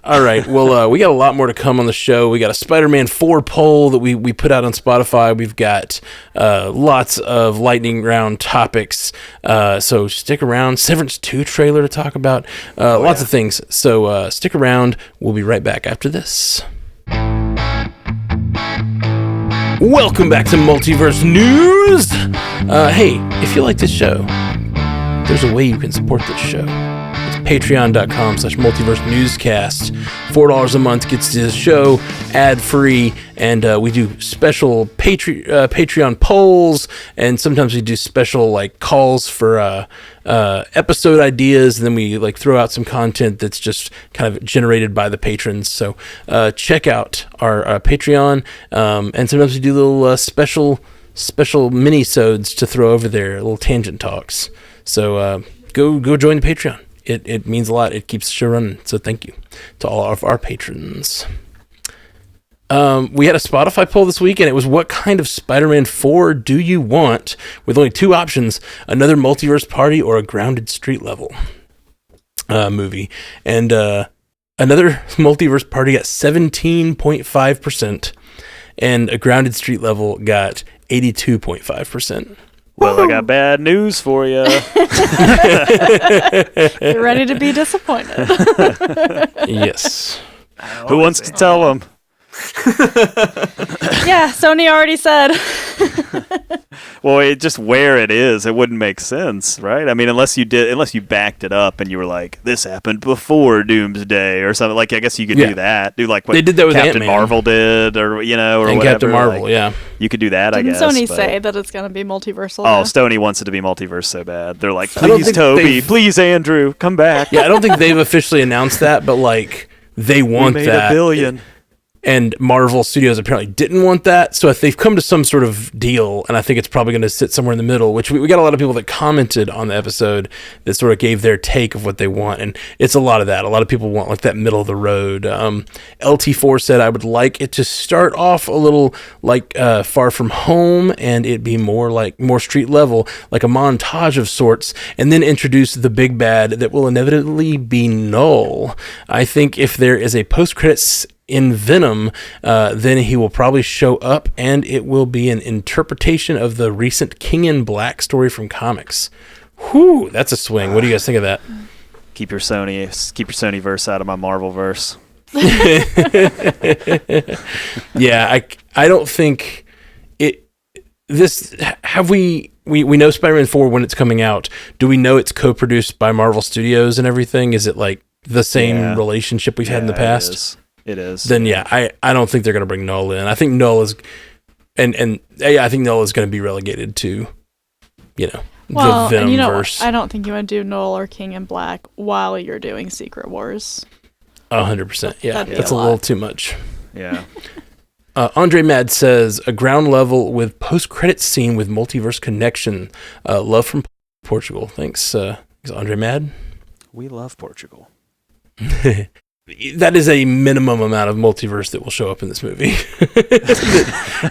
A: All right. Well, we got a lot more to come on the show. We got a Spider-Man 4 poll that we put out on Spotify. We've got lots of lightning round topics. So stick around. Severance 2 trailer to talk about. Lots of things. So stick around. We'll be right back after this. Welcome back to Multiverse News. Hey, if you like this show, there's a way you can support this show. Patreon.com/multiverse newscast. $4 a month gets to the show ad-free, and we do special Patreon polls, and sometimes we do special like calls for episode ideas, and then we like throw out some content that's just kind of generated by the patrons. So check out our Patreon, and sometimes we do little special mini-sodes to throw over there, little tangent talks. So go join the Patreon. It means a lot. It keeps the show running. So thank you to all of our patrons. We had a Spotify poll this week, and it was, what kind of Spider-Man 4 do you want? With only 2 options, another multiverse party or a grounded street level movie. And another multiverse party got 17.5%, and a grounded street level got 82.5%.
C: Well, I got bad news for you.
B: Get ready to be disappointed.
A: Yes.
C: Who wants to tell them?
B: Yeah, Sony already said.
C: Well, just where it is, it wouldn't make sense, right? I mean, unless you backed it up and you were like, this happened before Doomsday or something. Like, I guess you could do that. Do like what
A: they did that with
C: Captain
A: Ant-Man.
C: Marvel did, or or
A: and
C: whatever.
A: Captain Marvel,
C: like, you could do that.
B: Didn't
C: I guess.
B: Sony say that it's going to be multiversal?
C: Oh,
B: now?
C: Sony wants it to be multiverse so bad. They're like,
A: I don't
C: please,
A: think
C: Toby, please, Andrew, come back.
A: Yeah, I don't think they've officially announced that, but like they want
C: we made
A: that.
C: $1 billion.
A: And Marvel Studios apparently didn't want that, so if they've come to some sort of deal, and I think it's probably going to sit somewhere in the middle, which we got a lot of people that commented on the episode that sort of gave their take of what they want, and it's a lot of that. A lot of people want like that middle of the road. LT4 said, I would like it to start off a little like Far From Home, and it be more street level, like a montage of sorts, and then introduce the big bad that will inevitably be Null. I think if there is a post-credits in Venom, then he will probably show up, and it will be an interpretation of the recent King in Black story from comics. Whew, that's a swing. What do you guys think of that?
C: Keep your Sony verse out of my Marvel verse.
A: Yeah, I don't think it. This have we know Spider-Man 4 when it's coming out. Do we know it's co-produced by Marvel Studios and everything? Is it like the same relationship we've had in the past?
C: It is.
A: Then I don't think they're going to bring Null in. I think Null is, I think Null is going to be relegated to, the Venom verse.
B: I don't think you want to do Null or King in Black while you're doing Secret Wars.
A: 100%. Yeah, that's a little too much.
C: Yeah.
A: Andre Mad says a ground level with post-credit scene with multiverse connection. Love from Portugal. Thanks, Andre Mad.
C: We love Portugal.
A: That is a minimum amount of multiverse that will show up in this movie.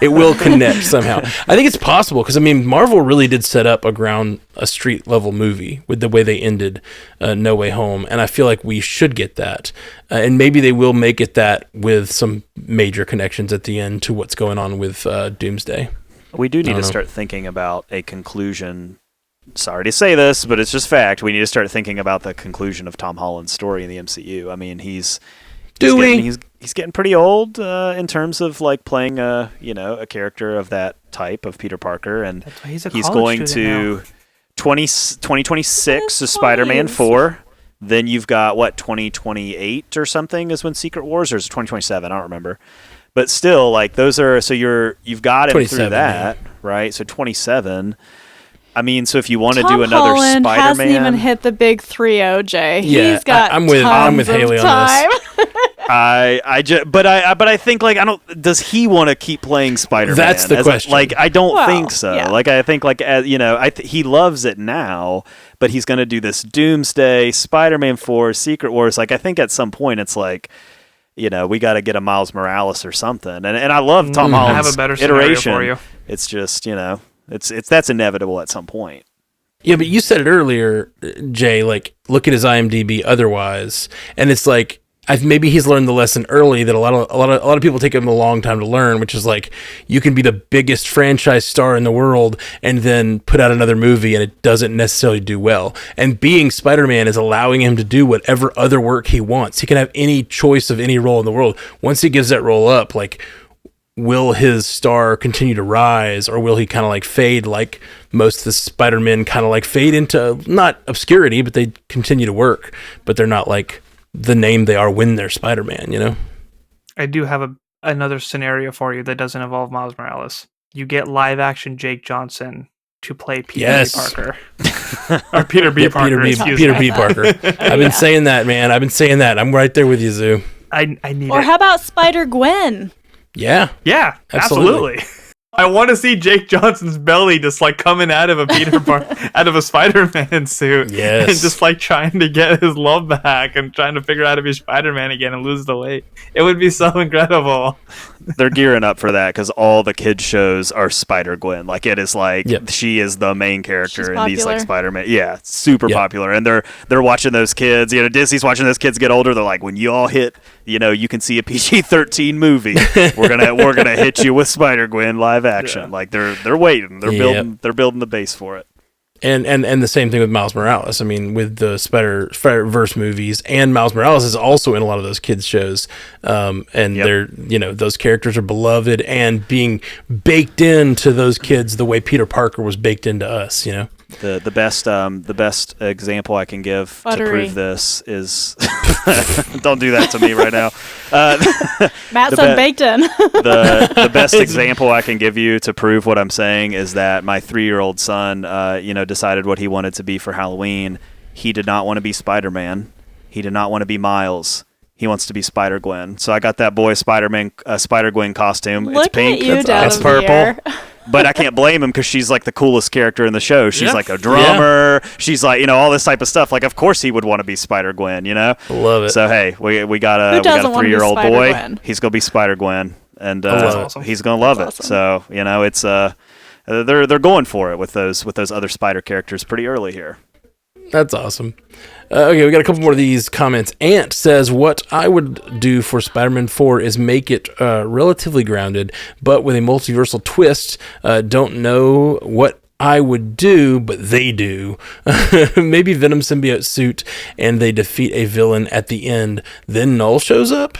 A: It will connect somehow. I think it's possible because Marvel really did set up a street level movie with the way they ended No Way Home, and I feel like we should get that. And maybe they will make it that with some major connections at the end to what's going on with Doomsday.
C: We do need to start thinking about a conclusion. Sorry to say this, but it's just fact. We need to start thinking about the conclusion of Tom Holland's story in the MCU. I mean, he's getting pretty old in terms of like playing a character of that type of Peter Parker, and he's going to 2026 is Spider-Man 4. Then you've got 2028 or something is when Secret Wars, or is it 2027? I don't remember. But still, like those are you've got him through that, right? So 27. I mean, so if you want to do another
B: Holland
C: Spider-Man,
B: hasn't even hit the big 3-0, Jay.
A: Yeah,
B: he's got
A: I'm with Haley on this.
C: but I think like does he want to keep playing Spider-Man?
A: That's the question.
C: I don't think so.
B: Yeah.
C: Like I think he loves it now, but he's going to do this Doomsday, Spider-Man 4, Secret Wars. Like I think at some point it's like, we got to get a Miles Morales or something. And I love Tom Holland's
D: I have a better scenario
C: iteration.
D: for you.
C: It's just that's inevitable at some point.
A: Yeah, but you said it earlier, Jay, like, look at his IMDb otherwise. And it's like, maybe he's learned the lesson early that a lot of people take him a long time to learn, which is like you can be the biggest franchise star in the world and then put out another movie and it doesn't necessarily do well. And being Spider-Man is allowing him to do whatever other work he wants. He can have any choice of any role in the world. Once he gives that role up, like, will his star continue to rise, or will he kind of like fade like most of the Spider-Men kind of like fade into not obscurity, but they continue to work, but they're not like the name they are when they're Spider-Man, you know?
D: I do have another scenario for you that doesn't involve Miles Morales. You get live action Jake Johnson to play Peter B. Parker. Or Peter B. Parker.
A: Peter B. Parker. I've been saying that, man. I've been saying that. I'm right there with you, Zoo.
D: I need
B: Or
D: it.
B: how about Spider-Gwen?
A: Yeah.
D: Yeah, absolutely. I want to see Jake Johnson's belly just like coming out of a out of a Spider-Man suit.
A: Yes.
D: And just like trying to get his love back and trying to figure out how to be Spider-Man again and lose the weight. It would be so incredible.
C: They're gearing up for that because all the kids shows are Spider-Gwen. Like, it is like she is the main character in these like Spider-Man. Yeah, super popular. And they're watching those kids. You know, Disney's watching those kids get older. They're like, when you all hit, you know, you can see a PG-13 movie. We're gonna hit you with Spider-Gwen live action. Yeah. Like they're waiting. They're building the base for it.
A: And the same thing with Miles Morales. I mean, with the Spider-Verse movies, and Miles Morales is also in a lot of those kids shows. They're, you know, those characters are beloved and being baked into those kids the way Peter Parker was baked into us, you know?
C: The best example I can give to prove this is don't do that to me right now.
B: Matt said baked in.
C: The best example I can give you to prove what I'm saying is that my 3-year-old son, decided what he wanted to be for Halloween. He did not want to be Spider-Man. He did not want to be Miles. He wants to be Spider-Gwen. So I got that boy Spider-Gwen costume.
B: Look
C: it's pink.
B: At you
C: It's purple. But I can't blame him because she's like the coolest character in the show. She's like a drummer. Yeah. She's like, you know, all this type of stuff. Like, of course he would want to be Spider-Gwen, you know?
A: Love it.
C: So, hey, we got a 3-year-old boy. He's going to be Spider-Gwen. And he's going to love it. Awesome. So, you know, it's they're going for it with those other Spider characters pretty early here.
A: That's awesome. Okay, we got a couple more of these comments. Ant says, what I would do for Spider-Man 4 is make it relatively grounded, but with a multiversal twist. Don't know what I would do, but they do. Maybe Venom symbiote suit, and they defeat a villain at the end. Then Null shows up?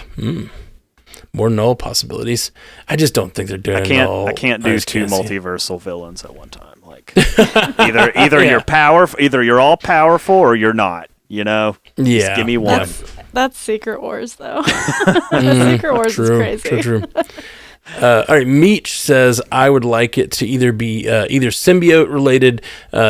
A: More Null possibilities. I just don't think they're doing Null.
C: I can't do two multiversal villains at one time. Like either you're powerful, either you're all powerful, or you're not. You know, just give me one.
B: That's Secret Wars, though. Secret Wars is crazy.
A: True. All right, Meech says, I would like it to either be either symbiote-related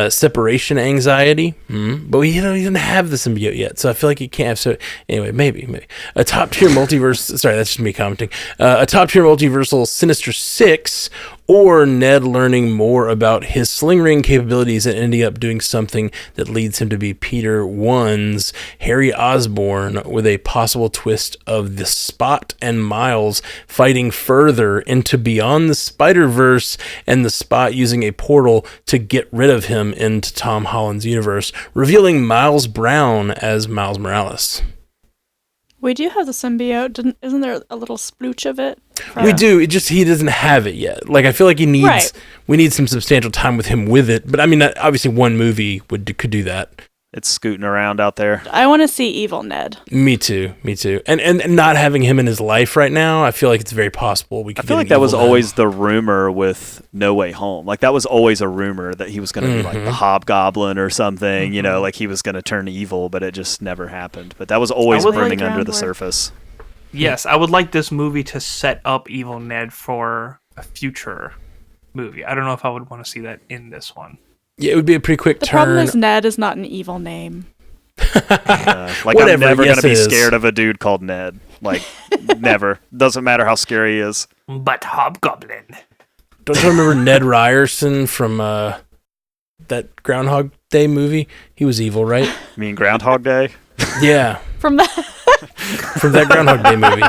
A: separation anxiety, but he doesn't have the symbiote yet, so I feel like he can't have. So anyway, maybe a top-tier multiverse. Sorry, that's just me commenting. A top-tier multiversal Sinister Six, or Ned learning more about his sling ring capabilities and ending up doing something that leads him to be Peter 1's Harry Osborn, with a possible twist of the Spot and Miles fighting further into Beyond the Spider-Verse, and the Spot using a portal to get rid of him into Tom Holland's universe, revealing Miles Brown as Miles Morales.
B: We do have the symbiote. Isn't there a little splooch of it?
A: We do. It just, he doesn't have it yet. Like, I feel like we need some substantial time with him with it. But I mean, obviously one movie could do that.
C: It's scooting around out there.
B: I want to see Evil Ned.
A: Me too. And not having him in his life right now, I feel like it's very possible we could.
C: I feel like that was always the rumor with No Way Home. Like, that was always a rumor that he was going to be like the Hobgoblin or something. You know, like he was going to turn evil, but it just never happened. But that was always brimming under the surface.
D: Yes, I would like this movie to set up Evil Ned for a future movie. I don't know if I would want to see that in this one.
A: Yeah, it would be a pretty quick turn.
B: The problem is Ned is not an evil name.
C: Like, I'm never going to be scared of a dude called Ned. Like, never. Doesn't matter how scary he is.
D: But Hobgoblin.
A: Don't you remember Ned Ryerson from that Groundhog Day movie? He was evil, right?
C: You mean Groundhog Day?
A: Yeah.
B: From that
A: Groundhog Day movie.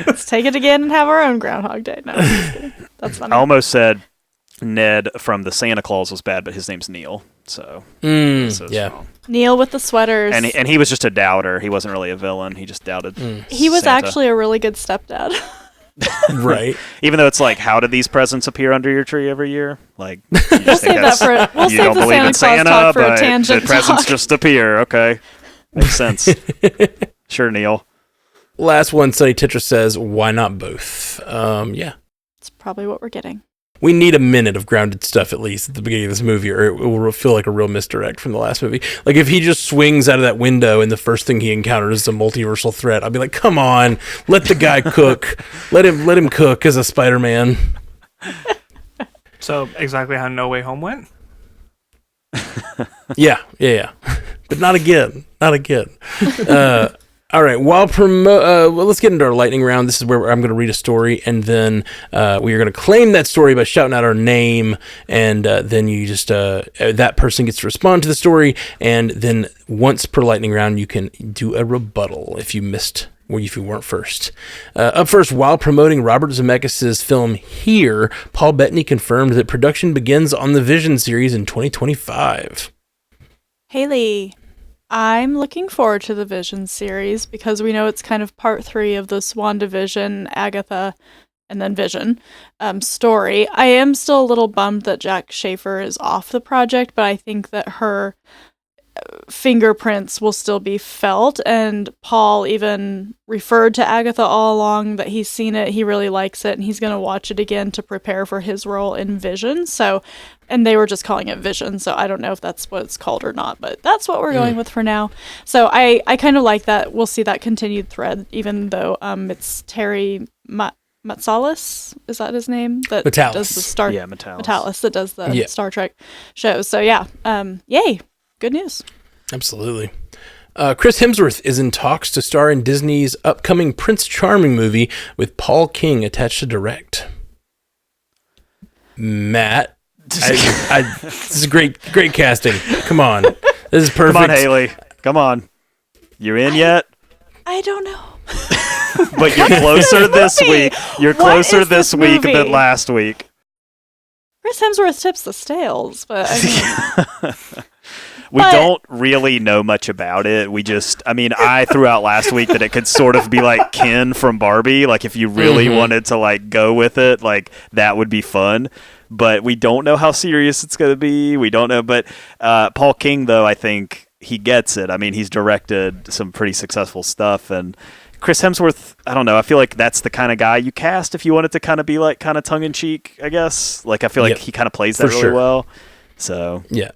B: Let's take it again and have our own Groundhog Day. No, that's funny.
C: I almost said Ned from the Santa Claus was bad, but his name's Neil. So
A: yeah.
C: wrong.
B: Neil with the sweaters.
C: And he was just a doubter. He wasn't really a villain. He just doubted.
B: He was
C: Santa.
B: actually a really good stepdad.
A: Right.
C: Even though it's like, how do these presents appear under your tree every year? Like, you just
B: We'll
C: think
B: save that for. We'll
C: you
B: save
C: don't
B: the
C: believe
B: Santa
C: in
B: Claus talk for a
C: but
B: tangent
C: the presents
B: talk.
C: just appear. Okay, makes sense. Sure, Neil.
A: Last one, Sonny Titra says, why not both? Yeah.
B: It's probably what we're getting.
A: We need a minute of grounded stuff at least at the beginning of this movie, or it will feel like a real misdirect from the last movie. Like if he just swings out of that window and the first thing he encounters is a multiversal threat, I'll be like, come on, let the guy cook. Let him cook as a Spider-Man.
D: So exactly how No Way Home went?
A: Yeah. But not again. All right. Well, let's get into our lightning round. This is where I'm going to read a story, and then we are going to claim that story by shouting out our name, and then you just that person gets to respond to the story, and then once per lightning round, you can do a rebuttal if you missed or if you weren't first. Up first, while promoting Robert Zemeckis' film Here, Paul Bettany confirmed that production begins on the Vision series in 2025.
B: Haley, I'm looking forward to the Vision series because we know it's kind of part 3 of the WandaVision, Agatha, and then Vision story. I am still a little bummed that Jack Schaefer is off the project, but I think that her fingerprints will still be felt, and Paul even referred to Agatha all along that he's seen it, he really likes it, and he's going to watch it again to prepare for his role in Vision. So, and they were just calling it Vision, so I don't know if that's what it's called or not, but that's what we're going with for now. So I kind of like that. We'll see that continued thread, even though it's Terry Matsalis, is that his name? That
A: Matalis.
B: does the Star
C: Matalis
B: that does the Star Trek shows. So yeah, yay. Good news.
A: Absolutely. Chris Hemsworth is in talks to star in Disney's upcoming Prince Charming movie with Paul King attached to direct. Matt, this is great casting. Come on. This is perfect.
C: Come on, Haley. Come on. You're in yet?
B: I don't know.
C: But you're closer this week. You're closer this week than last week.
B: Chris Hemsworth tips the scales, but I mean...
C: We don't really know much about it. I threw out last week that it could sort of be like Ken from Barbie. Like if you really wanted to like go with it, like that would be fun. But we don't know how serious it's going to be. We don't know. But Paul King, though, I think he gets it. I mean, he's directed some pretty successful stuff. And Chris Hemsworth, I don't know. I feel like that's the kind of guy you cast if you wanted to kind of be like kind of tongue-in-cheek, I guess. Like I feel like he kind of plays that really well. So
A: yeah.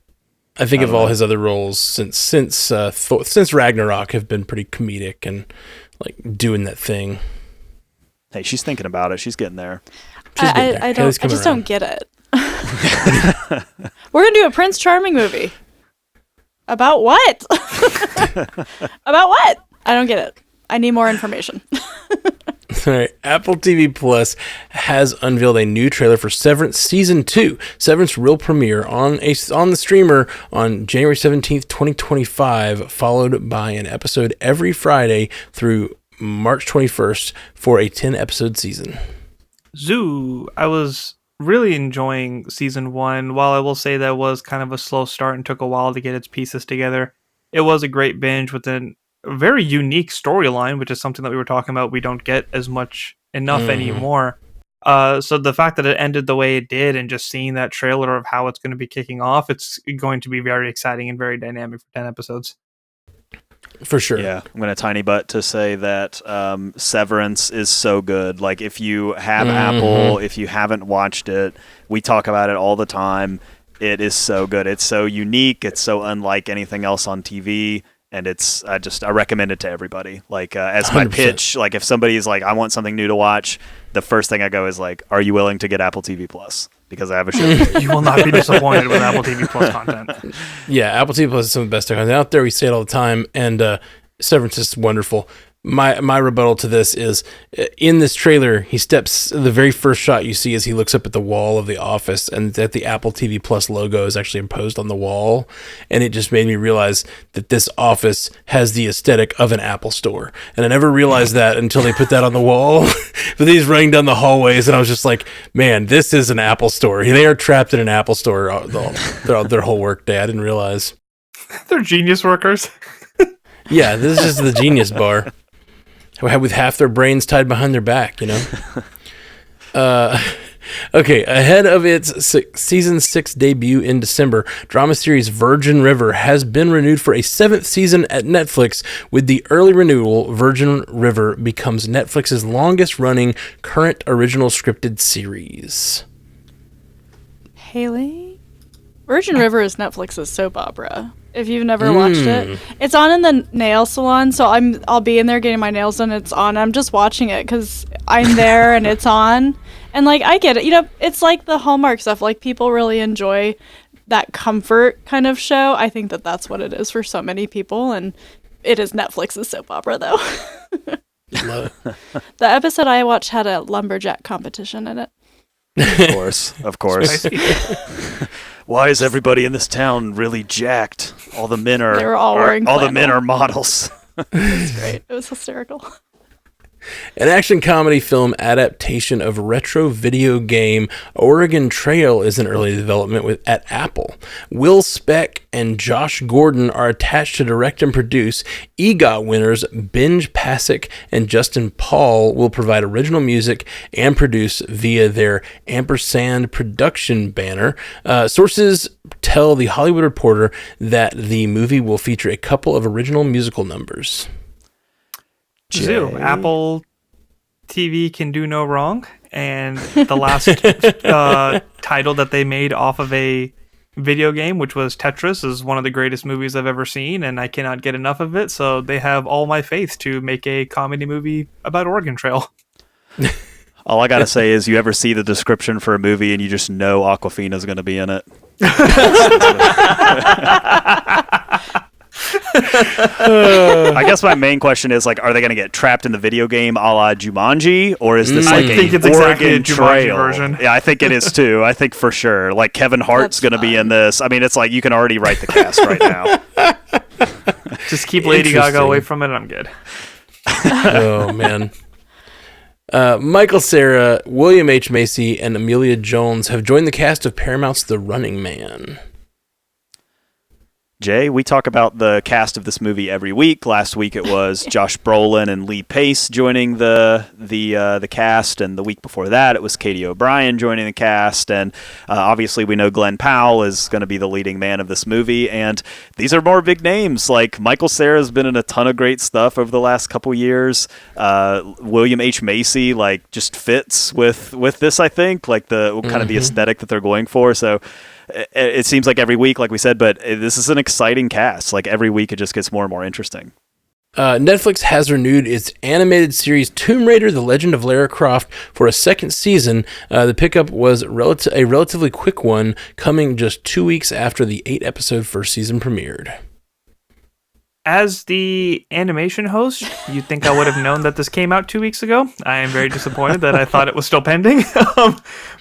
A: I think of all his other roles since Ragnarok have been pretty comedic and like doing that thing.
C: Hey, she's thinking about it. She's getting there.
B: I just don't get it. We're gonna do a Prince Charming movie. About what? About what? I don't get it. I need more information.
A: All right. Apple TV Plus has unveiled a new trailer for Severance Season 2. Severance will premiere on the streamer on January 17th, 2025, followed by an episode every Friday through March 21st for a 10-episode season.
D: Zoo, I was really enjoying Season 1. While I will say that was kind of a slow start and took a while to get its pieces together, it was a great binge with a very unique storyline, which is something that we were talking about. We don't get enough anymore. So the fact that it ended the way it did and just seeing that trailer of how it's going to be kicking off, it's going to be very exciting and very dynamic for 10 episodes.
A: For sure.
C: Yeah, I'm going to tiny butt to say that Severance is so good. Like if you have Apple, if you haven't watched it, we talk about it all the time. It is so good. It's so unique. It's so unlike anything else on TV. And I recommend it to everybody. Like as my 100%. Pitch, like if somebody's like, I want something new to watch, the first thing I go is like, are you willing to get Apple TV Plus? Because I have a show.
D: You will not be disappointed with Apple TV Plus content.
A: Yeah, Apple TV Plus is some of the best content out there. We say it all the time. And Severance is wonderful. My rebuttal to this is, in this trailer, the very first shot you see is he looks up at the wall of the office, and that the Apple TV Plus logo is actually imposed on the wall, and it just made me realize that this office has the aesthetic of an Apple store, and I never realized that until they put that on the wall. But he's running down the hallways, and I was just like, man, this is an Apple store. They are trapped in an Apple store their whole work day. I didn't realize.
D: They're genius workers.
A: Yeah, this is just the genius bar. With half their brains tied behind their back, you know? Okay, ahead of its season 6 debut in December, drama series Virgin River has been renewed for a 7th season at Netflix. With the early renewal, Virgin River becomes Netflix's longest-running current original scripted series.
B: Haley? Virgin River is Netflix's soap opera. If you've never watched it, it's on in the nail salon. So I'll be in there getting my nails done. It's on. I'm just watching it because I'm there and it's on. And like I get it. You know, it's like the Hallmark stuff. Like people really enjoy that comfort kind of show. I think that's what it is for so many people. And it is Netflix's soap opera, though. The episode I watched had a lumberjack competition in it.
C: Of course. Why is everybody in this town really jacked? All the men are.
B: They were all wearing.
C: All the men are models.
B: That's great. It was hysterical.
A: An action comedy film adaptation of retro video game Oregon Trail is in early development at Apple. Will Speck and Josh Gordon are attached to direct and produce. EGOT winners Benj Pasek and Justin Paul will provide original music and produce via their ampersand production banner. Sources tell The Hollywood Reporter that the movie will feature a couple of original musical numbers.
D: Zoo. Apple TV can do no wrong, and the last title that they made off of a video game, which was Tetris, is one of the greatest movies I've ever seen, and I cannot get enough of it, so they have all my faith to make a comedy movie about Oregon Trail.
C: All I gotta say is, you ever see the description for a movie and you just know Awkwafina's gonna be in it? I guess my main question is, like, are they going to get trapped in the video game a la Jumanji, or is this like
D: I think it's exactly a Jumanji version?
C: Yeah, I think it is too. I think for sure. Like, Kevin Hart's going to be in this. I mean, it's like you can already write the cast right now.
D: Just keep Lady Gaga away from it and I'm good.
A: Oh, man. Michael Cera, William H. Macy, and Amelia Jones have joined the cast of Paramount's The Running Man.
C: Jay, we talk about the cast of this movie every week. Last week it was Josh Brolin and Lee Pace joining the cast, and the week before that it was Katie O'Brien joining the cast, and obviously we know Glenn Powell is going to be the leading man of this movie, and these are more big names. Like, Michael Cera's been in a ton of great stuff over the last couple years. William H. Macy, like, just fits with this, I think, like the kind of the aesthetic that they're going for. So it seems like every week, like we said, but this is an exciting cast. Like, every week it just gets more and more interesting.
A: Netflix has renewed its animated series Tomb Raider: The Legend of Lara Croft for a second season. The pickup was a relatively quick one, coming just 2 weeks after the 8-episode first season premiered.
D: As the animation host, you'd think I would have known that this came out 2 weeks ago. I am very disappointed that I thought it was still pending.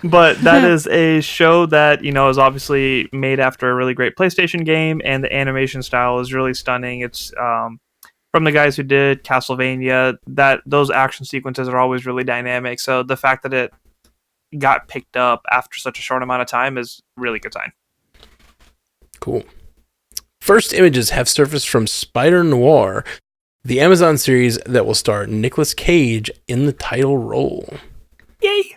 D: But that is a show that, you know, is obviously made after a really great PlayStation game, and the animation style is really stunning. It's from the guys who did Castlevania. Those action sequences are always really dynamic. So the fact that it got picked up after such a short amount of time is a really good sign.
A: Cool. First images have surfaced from Spider Noir, the Amazon series that will star Nicolas Cage in the title role.
D: Yay!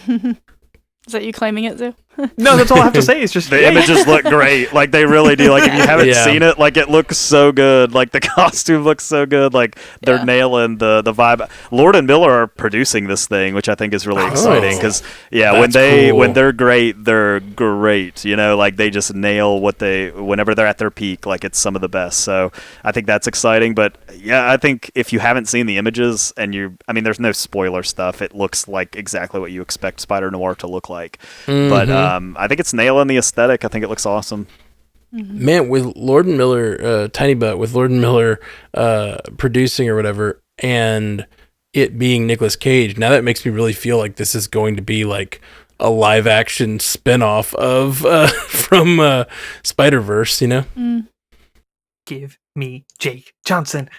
B: Is that you claiming it, Zoo?
D: No, that's all I have to say. It's just
C: the images look great. Like, they really do. Like, if you haven't seen it, like, it looks so good. Like, the costume looks so good. Like, they're nailing the vibe. Lord and Miller are producing this thing, which I think is really exciting. Because when they're great. You know, like, they just nail whenever they're at their peak. Like, it's some of the best. So I think that's exciting. But yeah, I think if you haven't seen the images and there's no spoiler stuff. It looks like exactly what you expect Spider Noir to look like. But I think it's nailing the aesthetic. I think it looks awesome.
A: Man, with Lord and Miller, Tiny Butt, with Lord and Miller producing or whatever, and it being Nicolas Cage, now that makes me really feel like this is going to be like a live action spinoff of from Spider-Verse, you know?
D: Give me Jake Johnson.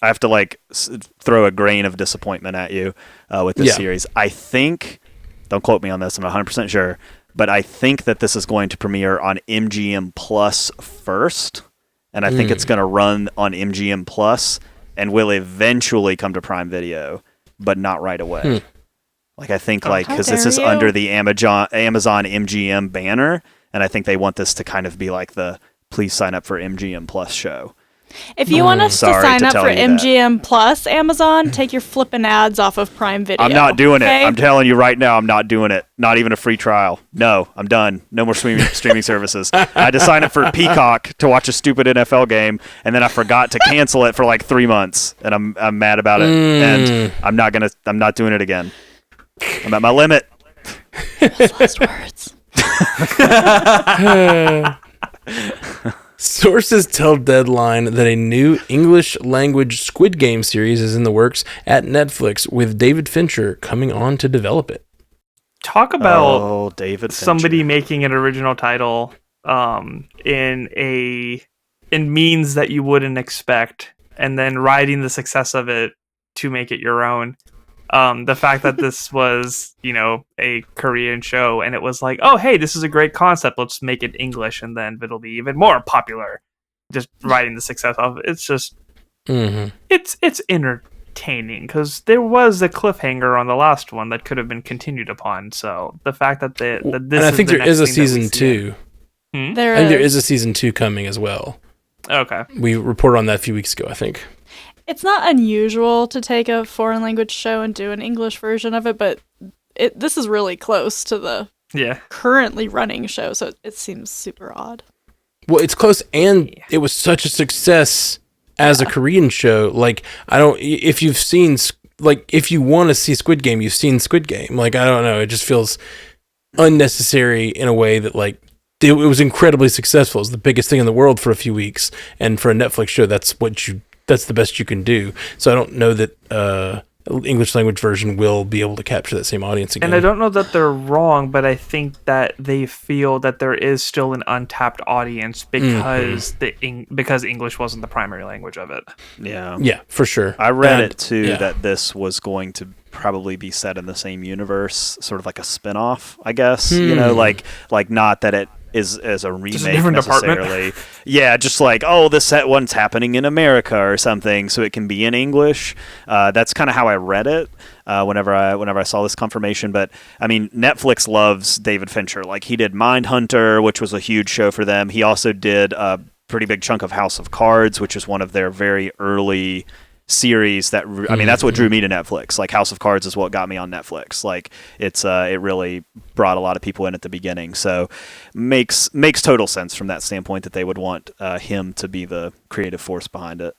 C: I have to like throw a grain of disappointment at you with this series. I think, don't quote me on this, I'm not 100% sure, but I think that this is going to premiere on MGM Plus first, and I think it's going to run on MGM Plus and will eventually come to Prime Video, but not right away. Like I think because this is under the Amazon MGM banner, and I think they want this to kind of be like the please sign up for MGM Plus show.
B: If you want us to sign up for MGM Plus, Amazon, take your flipping ads off of Prime Video.
C: I'm not doing it. I'm telling you right now, I'm not doing it. Not even a free trial. No, I'm done. No more streaming services. I had to sign up for Peacock to watch a stupid NFL game, and then I forgot to cancel it for like 3 months, and I'm mad about it. And I'm not doing it again. I'm at my limit.
B: Last words.
A: Sources tell Deadline that a new English-language Squid Game series is in the works at Netflix, with David Fincher coming on to develop it.
D: Talk about
C: David
D: somebody
C: Fincher.
D: making an original title in means that you wouldn't expect, and then riding the success of it to make it your own. The fact that this was, a Korean show, and it was like, oh, hey, this is a great concept. Let's make it English, and then it'll be even more popular. Just riding the success of it. It's just, it's entertaining, because there was a cliffhanger on the last one that could have been continued upon. So the fact that this,
A: and I think there is a season 2. I think there is a season 2 coming as well.
D: Okay,
A: we reported on that a few weeks ago, I think.
B: It's not unusual to take a foreign language show and do an English version of it, but this is really close to the currently running show, so it seems super odd.
A: Well, it's close, and it was such a success as a Korean show. Like, if you've seen, like, if you want to see Squid Game, you've seen Squid Game. Like, I don't know, it just feels unnecessary in a way that, like, it was incredibly successful. It was the biggest thing in the world for a few weeks, and for a Netflix show, that's the best you can do. So I don't know that English language version will be able to capture that same audience again.
D: And I don't know that they're wrong, but I think that they feel that there is still an untapped audience because because English wasn't the primary language of it.
A: Yeah, for sure.
C: I read it too that this was going to probably be set in the same universe, sort of like a spin-off, I guess. Like not that it is as a remake necessarily. Yeah, just like, this one's happening in America or something, so it can be in English. That's kind of how I read it whenever I saw this confirmation. But I mean, Netflix loves David Fincher. Like, he did Mindhunter, which was a huge show for them. He also did a pretty big chunk of House of Cards, which is one of their very early series that that's what drew me to Netflix. Like, House of Cards is what got me on Netflix. Like, it really brought a lot of people in at the beginning, so makes total sense from that standpoint that they would want him to be the creative force behind it.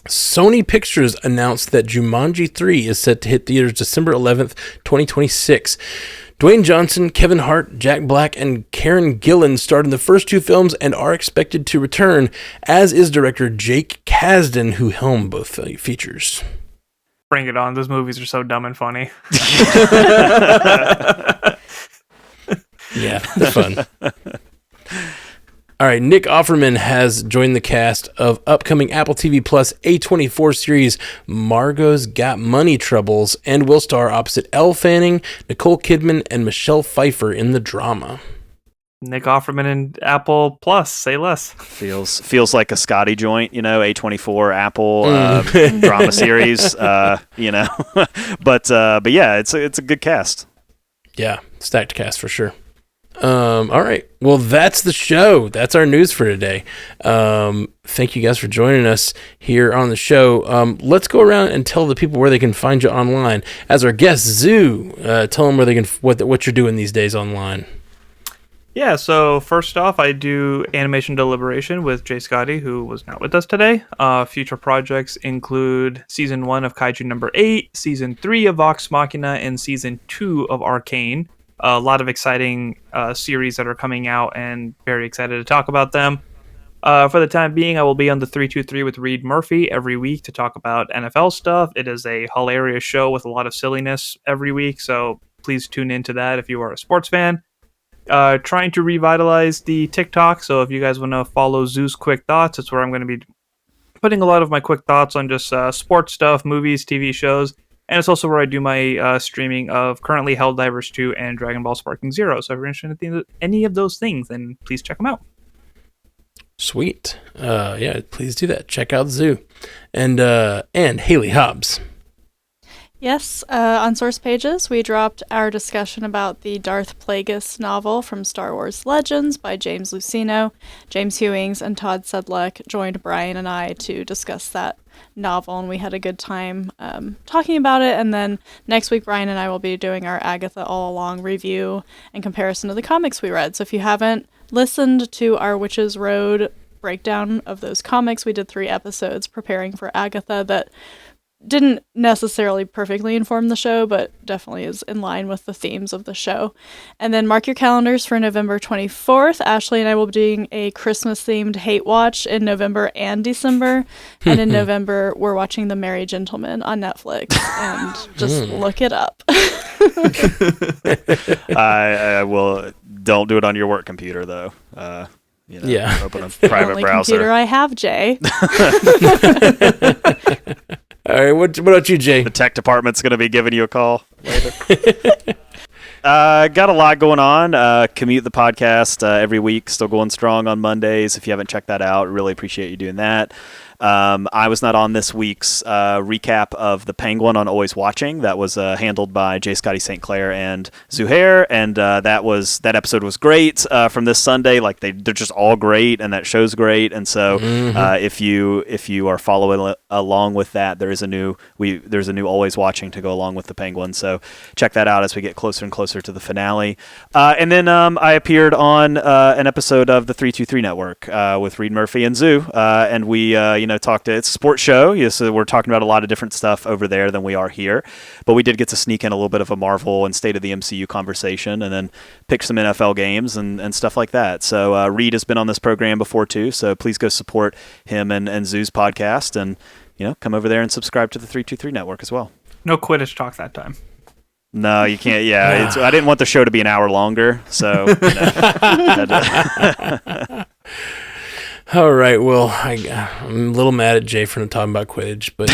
A: Sony Pictures announced that Jumanji 3 is set to hit theaters December 11th, 2026. Dwayne Johnson, Kevin Hart, Jack Black, and Karen Gillan starred in the first 2 films and are expected to return, as is director Jake Kasdan, who helmed both features.
D: Bring it on. Those movies are so dumb and funny.
A: Yeah, they're fun. All right, Nick Offerman has joined the cast of upcoming Apple TV Plus A24 series Margot's Got Money Troubles, and will star opposite Elle Fanning, Nicole Kidman, and Michelle Pfeiffer in the drama.
D: Nick Offerman and Apple Plus, say less.
C: Feels like a Scotty joint, A24 Apple drama series, But yeah, it's a good cast.
A: Yeah, stacked cast for sure. All right. Well, that's the show. That's our news for today. Thank you guys for joining us here on the show. Let's go around and tell the people where they can find you online. As our guest, Zoo, tell them where they can what you're doing these days online.
D: Yeah, so first off, I do Animation Deliberation with Jay Scotty, who was not with us today. Future projects include Season 1 of Kaiju number 8, Season 3 of Vox Machina, and Season 2 of Arcane. a lot of exciting series that are coming out, and very excited to talk about them. For the time being, I will be on the 323 with Reed Murphy every week to talk about NFL stuff. It is a hilarious show with a lot of silliness every week, so please tune into that if you are a sports fan. Trying to revitalize the TikTok, so if you guys want to follow Zeus Quick Thoughts, it's where I'm going to be putting a lot of my quick thoughts on just sports stuff, movies, TV shows, and it's also where I do my streaming of currently Helldivers 2 and Dragon Ball Sparking Zero. So if you're interested in any of those things, then please check them out.
A: Sweet. Yeah, please do that. Check out Zoo. And Haley Hobbs.
B: Yes, on Source Pages, we dropped our discussion about the Darth Plagueis novel from Star Wars Legends by James Luceno. James Hewings and Todd Sedlak joined Brian and I to discuss that novel, and we had a good time talking about it. And then next week, Brian and I will be doing our Agatha All Along review in comparison to the comics we read. So if you haven't listened to our Witches Road breakdown of those comics, we did 3 episodes preparing for Agatha that didn't necessarily perfectly inform the show, but definitely is in line with the themes of the show. And then mark your calendars for November 24th. Ashley and I will be doing a Christmas-themed Hate Watch in November and December. And in November, we're watching The Merry Gentleman on Netflix. And just look it up.
C: I will. Don't do it on your work computer, though.
A: Yeah.
C: Open a
B: It's the
C: private
B: only
C: browser.
B: computer I have, Jay.
A: All right, what about you, Jay?
C: The tech department's going to be giving you a call later. Got a lot going on. Commute the podcast every week, still going strong on Mondays. If you haven't checked that out, really appreciate you doing that. I was not on this week's recap of The Penguin on Always Watching. That was handled by J. Scotty St. Clair and Zuhair, and that episode was great from this Sunday. Like they're just all great, and that show's great. And so if you are following along with that, there's a new Always Watching to go along with The Penguin. So check that out as we get closer and closer to the finale. And then I appeared on an episode of the 323 Network with Reed Murphy and Zoo, and we talked to, it's a sports show. So we're talking about a lot of different stuff over there than we are here, but we did get to sneak in a little bit of a Marvel and State of the MCU conversation, and then pick some NFL games and stuff like that. So Reed has been on this program before too, so please go support him and Zoo's podcast, and come over there and subscribe to the 323 Network as well.
D: No Quidditch talk that time.
C: No, you can't. Yeah, I didn't want the show to be an hour longer, so.
A: All right, well, I'm a little mad at Jay for not talking about Quidditch, but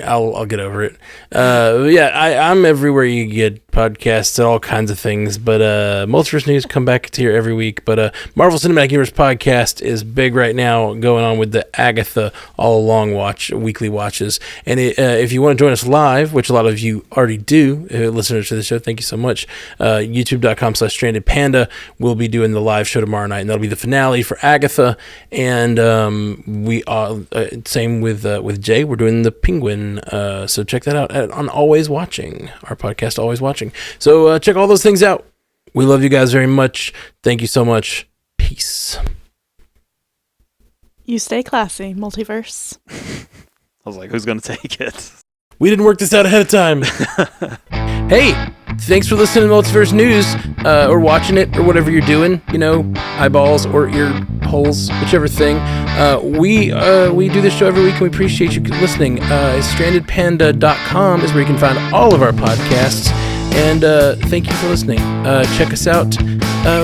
A: I'll get over it. I'm everywhere you get podcasts and all kinds of things, but Multiverse News come back to here every week. But Marvel Cinematic Universe podcast is big right now, going on with the Agatha All Along weekly watches. And if you want to join us live, which a lot of you already do, listeners to the show, thank you so much. YouTube.com/StrandedPanda. We'll be doing the live show tomorrow night, and that'll be the finale for Agatha. And we are same with Jay. We're doing the Penguin, so check that out on Always Watching, our podcast Always Watching. So check all those things out. We love you guys very much. Thank you so much. Peace.
B: You stay classy, Multiverse.
C: I was like, who's going to take it?
A: We didn't work this out ahead of time. Hey, thanks for listening to Multiverse News, or watching it, or whatever you're doing. Eyeballs or ear holes, whichever thing. We do this show every week, and we appreciate you listening. StrandedPanda.com is where you can find all of our podcasts. And thank you for listening. Check us out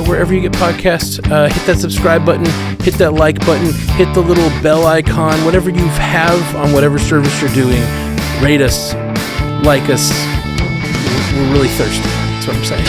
A: wherever you get podcasts. Hit that subscribe button, hit that like button, hit the little bell icon, whatever you have on whatever service you're doing. Rate us, like us. We're really thirsty. That's what I'm saying.